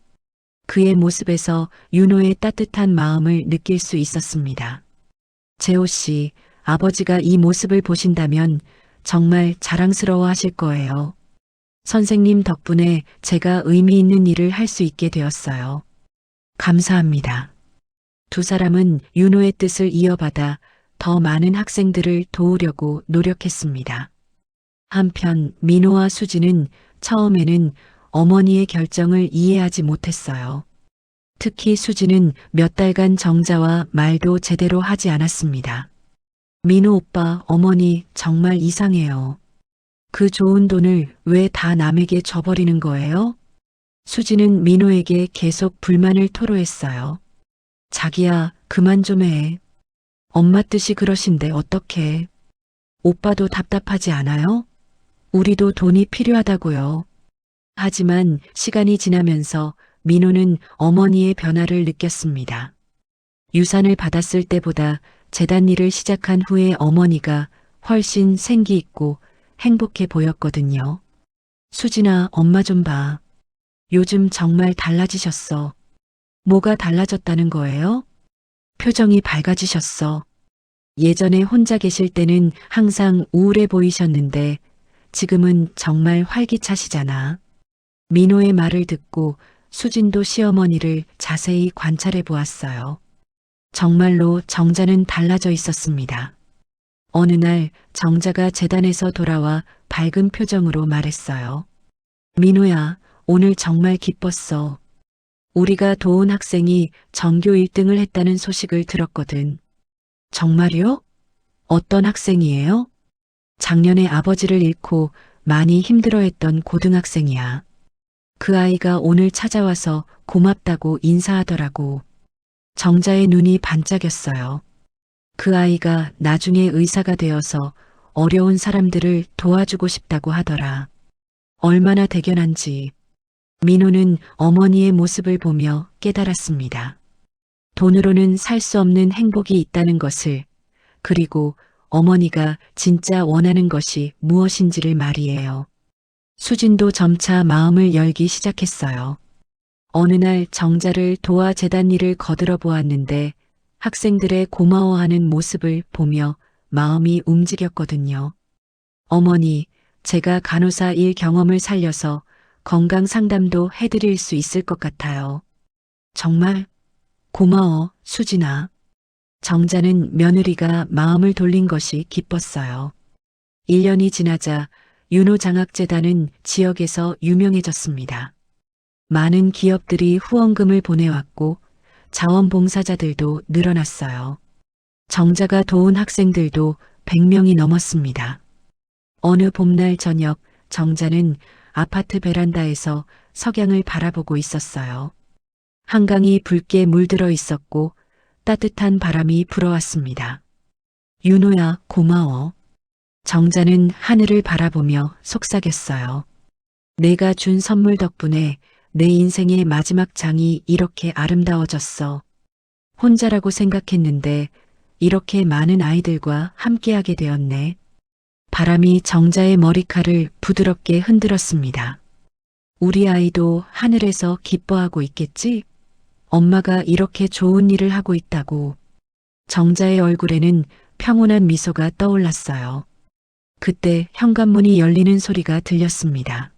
그의 모습에서 윤호의 따뜻한 마음을 느낄 수 있었습니다. 재호 씨, 아버지가 이 모습을 보신다면 정말 자랑스러워 하실 거예요. 선생님 덕분에 제가 의미 있는 일을 할 수 있게 되었어요. 감사합니다. 두 사람은 윤호의 뜻을 이어받아 더 많은 학생들을 도우려고 노력했습니다. 한편 민호와 수지는 처음에는 어머니의 결정을 이해하지 못했어요. 특히 수지는 몇 달간 정자와 말도 제대로 하지 않았습니다. 민호 오빠, 어머니 정말 이상해요. 그 좋은 돈을 왜 다 남에게 줘버리는 거예요? 수지는 민호에게 계속 불만을 토로했어요. 자기야, 그만 좀 해. 엄마 뜻이 그러신데 어떡해. 오빠도 답답하지 않아요? 우리도 돈이 필요하다고요. 하지만 시간이 지나면서 민호는 어머니의 변화를 느꼈습니다. 유산을 받았을 때보다 재단 일을 시작한 후에 어머니가 훨씬 생기 있고 행복해 보였거든요. 수진아, 엄마 좀 봐. 요즘 정말 달라지셨어. 뭐가 달라졌다는 거예요? 표정이 밝아지셨어. 예전에 혼자 계실 때는 항상 우울해 보이셨는데 지금은 정말 활기차시잖아. 민호의 말을 듣고 수진도 시어머니를 자세히 관찰해 보았어요. 정말로 정자는 달라져 있었습니다. 어느 날 정자가 재단에서 돌아와 밝은 표정으로 말했어요. 민호야, 오늘 정말 기뻤어. 우리가 도운 학생이 전교 1등을 했다는 소식을 들었거든. 정말요? 어떤 학생이에요? 작년에 아버지를 잃고 많이 힘들어했던 고등학생이야. 그 아이가 오늘 찾아와서 고맙다고 인사하더라고. 정자의 눈이 반짝였어요. 그 아이가 나중에 의사가 되어서 어려운 사람들을 도와주고 싶다고 하더라. 얼마나 대견한지. 민호는 어머니의 모습을 보며 깨달았습니다. 돈으로는 살 수 없는 행복이 있다는 것을, 그리고 어머니가 진짜 원하는 것이 무엇인지를 말이에요. 수진도 점차 마음을 열기 시작했어요. 어느 날 정자를 도와 재단 일을 거들어 보았는데 학생들의 고마워하는 모습을 보며 마음이 움직였거든요. 어머니, 제가 간호사 일 경험을 살려서 건강 상담도 해드릴 수 있을 것 같아요. 정말 고마워, 수진아. 정자는 며느리가 마음을 돌린 것이 기뻤어요. 1년이 지나자 윤호장학재단은 지역에서 유명해졌습니다. 많은 기업들이 후원금을 보내왔고 자원봉사자들도 늘어났어요. 정자가 도운 학생들도 100명이 넘었습니다. 어느 봄날 저녁 정자는 아파트 베란다에서 석양을 바라보고 있었어요. 한강이 붉게 물들어 있었고 따뜻한 바람이 불어왔습니다. 윤호야, 고마워. 정자는 하늘을 바라보며 속삭였어요. 내가 준 선물 덕분에 내 인생의 마지막 장이 이렇게 아름다워졌어. 혼자라고 생각했는데 이렇게 많은 아이들과 함께하게 되었네. 바람이 정자의 머리칼을 부드럽게 흔들었습니다. 우리 아이도 하늘에서 기뻐하고 있겠지? 엄마가 이렇게 좋은 일을 하고 있다고. 정자의 얼굴에는 평온한 미소가 떠올랐어요. 그때 현관문이 열리는 소리가 들렸습니다.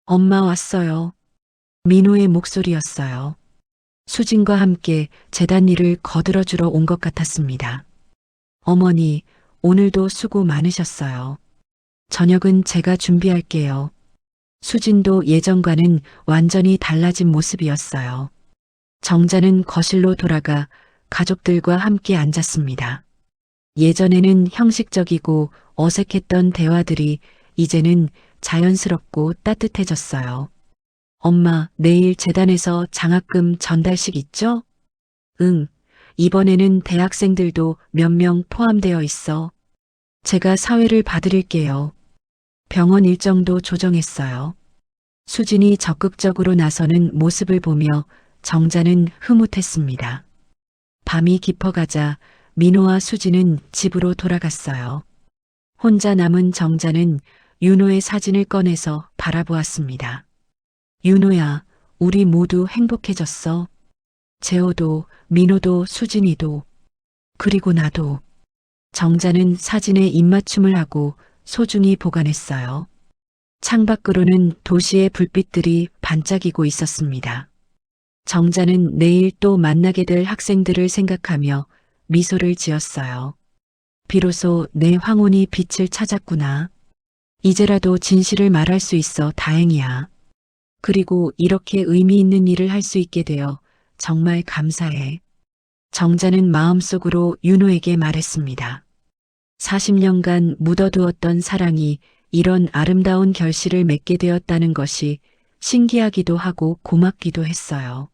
엄마 왔어요. 민호의 목소리였어요. 수진과 함께 재단 일을 거들어주러 온 것 같았습니다. 어머니, 오늘도 수고 많으셨어요. 저녁은 제가 준비할게요. 수진도 예전과는 완전히 달라진 모습이었어요. 정자는 거실로 돌아가 가족들과 함께 앉았습니다. 예전에는 형식적이고 어색했던 대화들이 이제는 자연스럽고 따뜻해졌어요. 엄마, 내일 재단에서 장학금 전달식 있죠? 응, 이번에는 대학생들도 몇 명 포함되어 있어. 제가 사회를 봐드릴게요. 병원 일정도 조정했어요. 수진이 적극적으로 나서는 모습을 보며 정자는 흐뭇했습니다. 밤이 깊어가자 민호와 수진은 집으로 돌아갔어요. 혼자 남은 정자는 윤호의 사진을 꺼내서 바라보았습니다. 윤호야, 우리 모두 행복해졌어. 재호도, 민호도, 수진이도, 그리고 나도. 정자는 사진에 입맞춤을 하고 소중히 보관했어요. 창밖으로는 도시의 불빛들이 반짝이고 있었습니다. 정자는 내일 또 만나게 될 학생들을 생각하며 미소를 지었어요. 비로소 내 황혼이 빛을 찾았구나. 이제라도 진실을 말할 수 있어 다행이야. 그리고 이렇게 의미 있는 일을 할 수 있게 되어 정말 감사해. 정자는 마음속으로 윤호에게 말했습니다. 40년간 묻어두었던 사랑이 이런 아름다운 결실을 맺게 되었다는 것이 신기하기도 하고 고맙기도 했어요.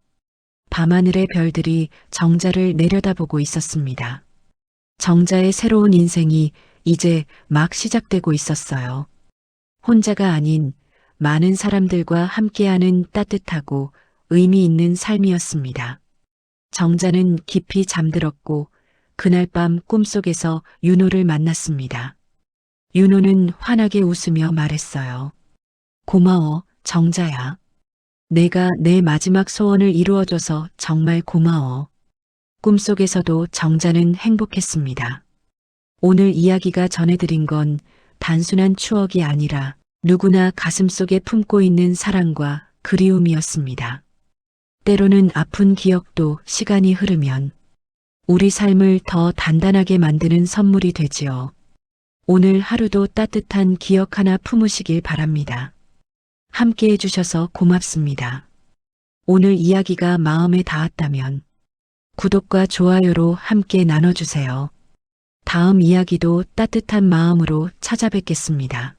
밤하늘의 별들이 정자를 내려다보고 있었습니다. 정자의 새로운 인생이 이제 막 시작되고 있었어요. 혼자가 아닌 많은 사람들과 함께하는 따뜻하고 의미 있는 삶이었습니다. 정자는 깊이 잠들었고 그날 밤 꿈속에서 윤호를 만났습니다. 윤호는 환하게 웃으며 말했어요. 고마워, 정자야. 내가 내 마지막 소원을 이루어줘서 정말 고마워. 꿈속에서도 정자는 행복했습니다. 오늘 이야기가 전해드린 건 단순한 추억이 아니라 누구나 가슴속에 품고 있는 사랑과 그리움이었습니다. 때로는 아픈 기억도 시간이 흐르면 우리 삶을 더 단단하게 만드는 선물이 되지요. 오늘 하루도 따뜻한 기억 하나 품으시길 바랍니다. 함께 해주셔서 고맙습니다. 오늘 이야기가 마음에 닿았다면 구독과 좋아요로 함께 나눠주세요. 다음 이야기도 따뜻한 마음으로 찾아뵙겠습니다.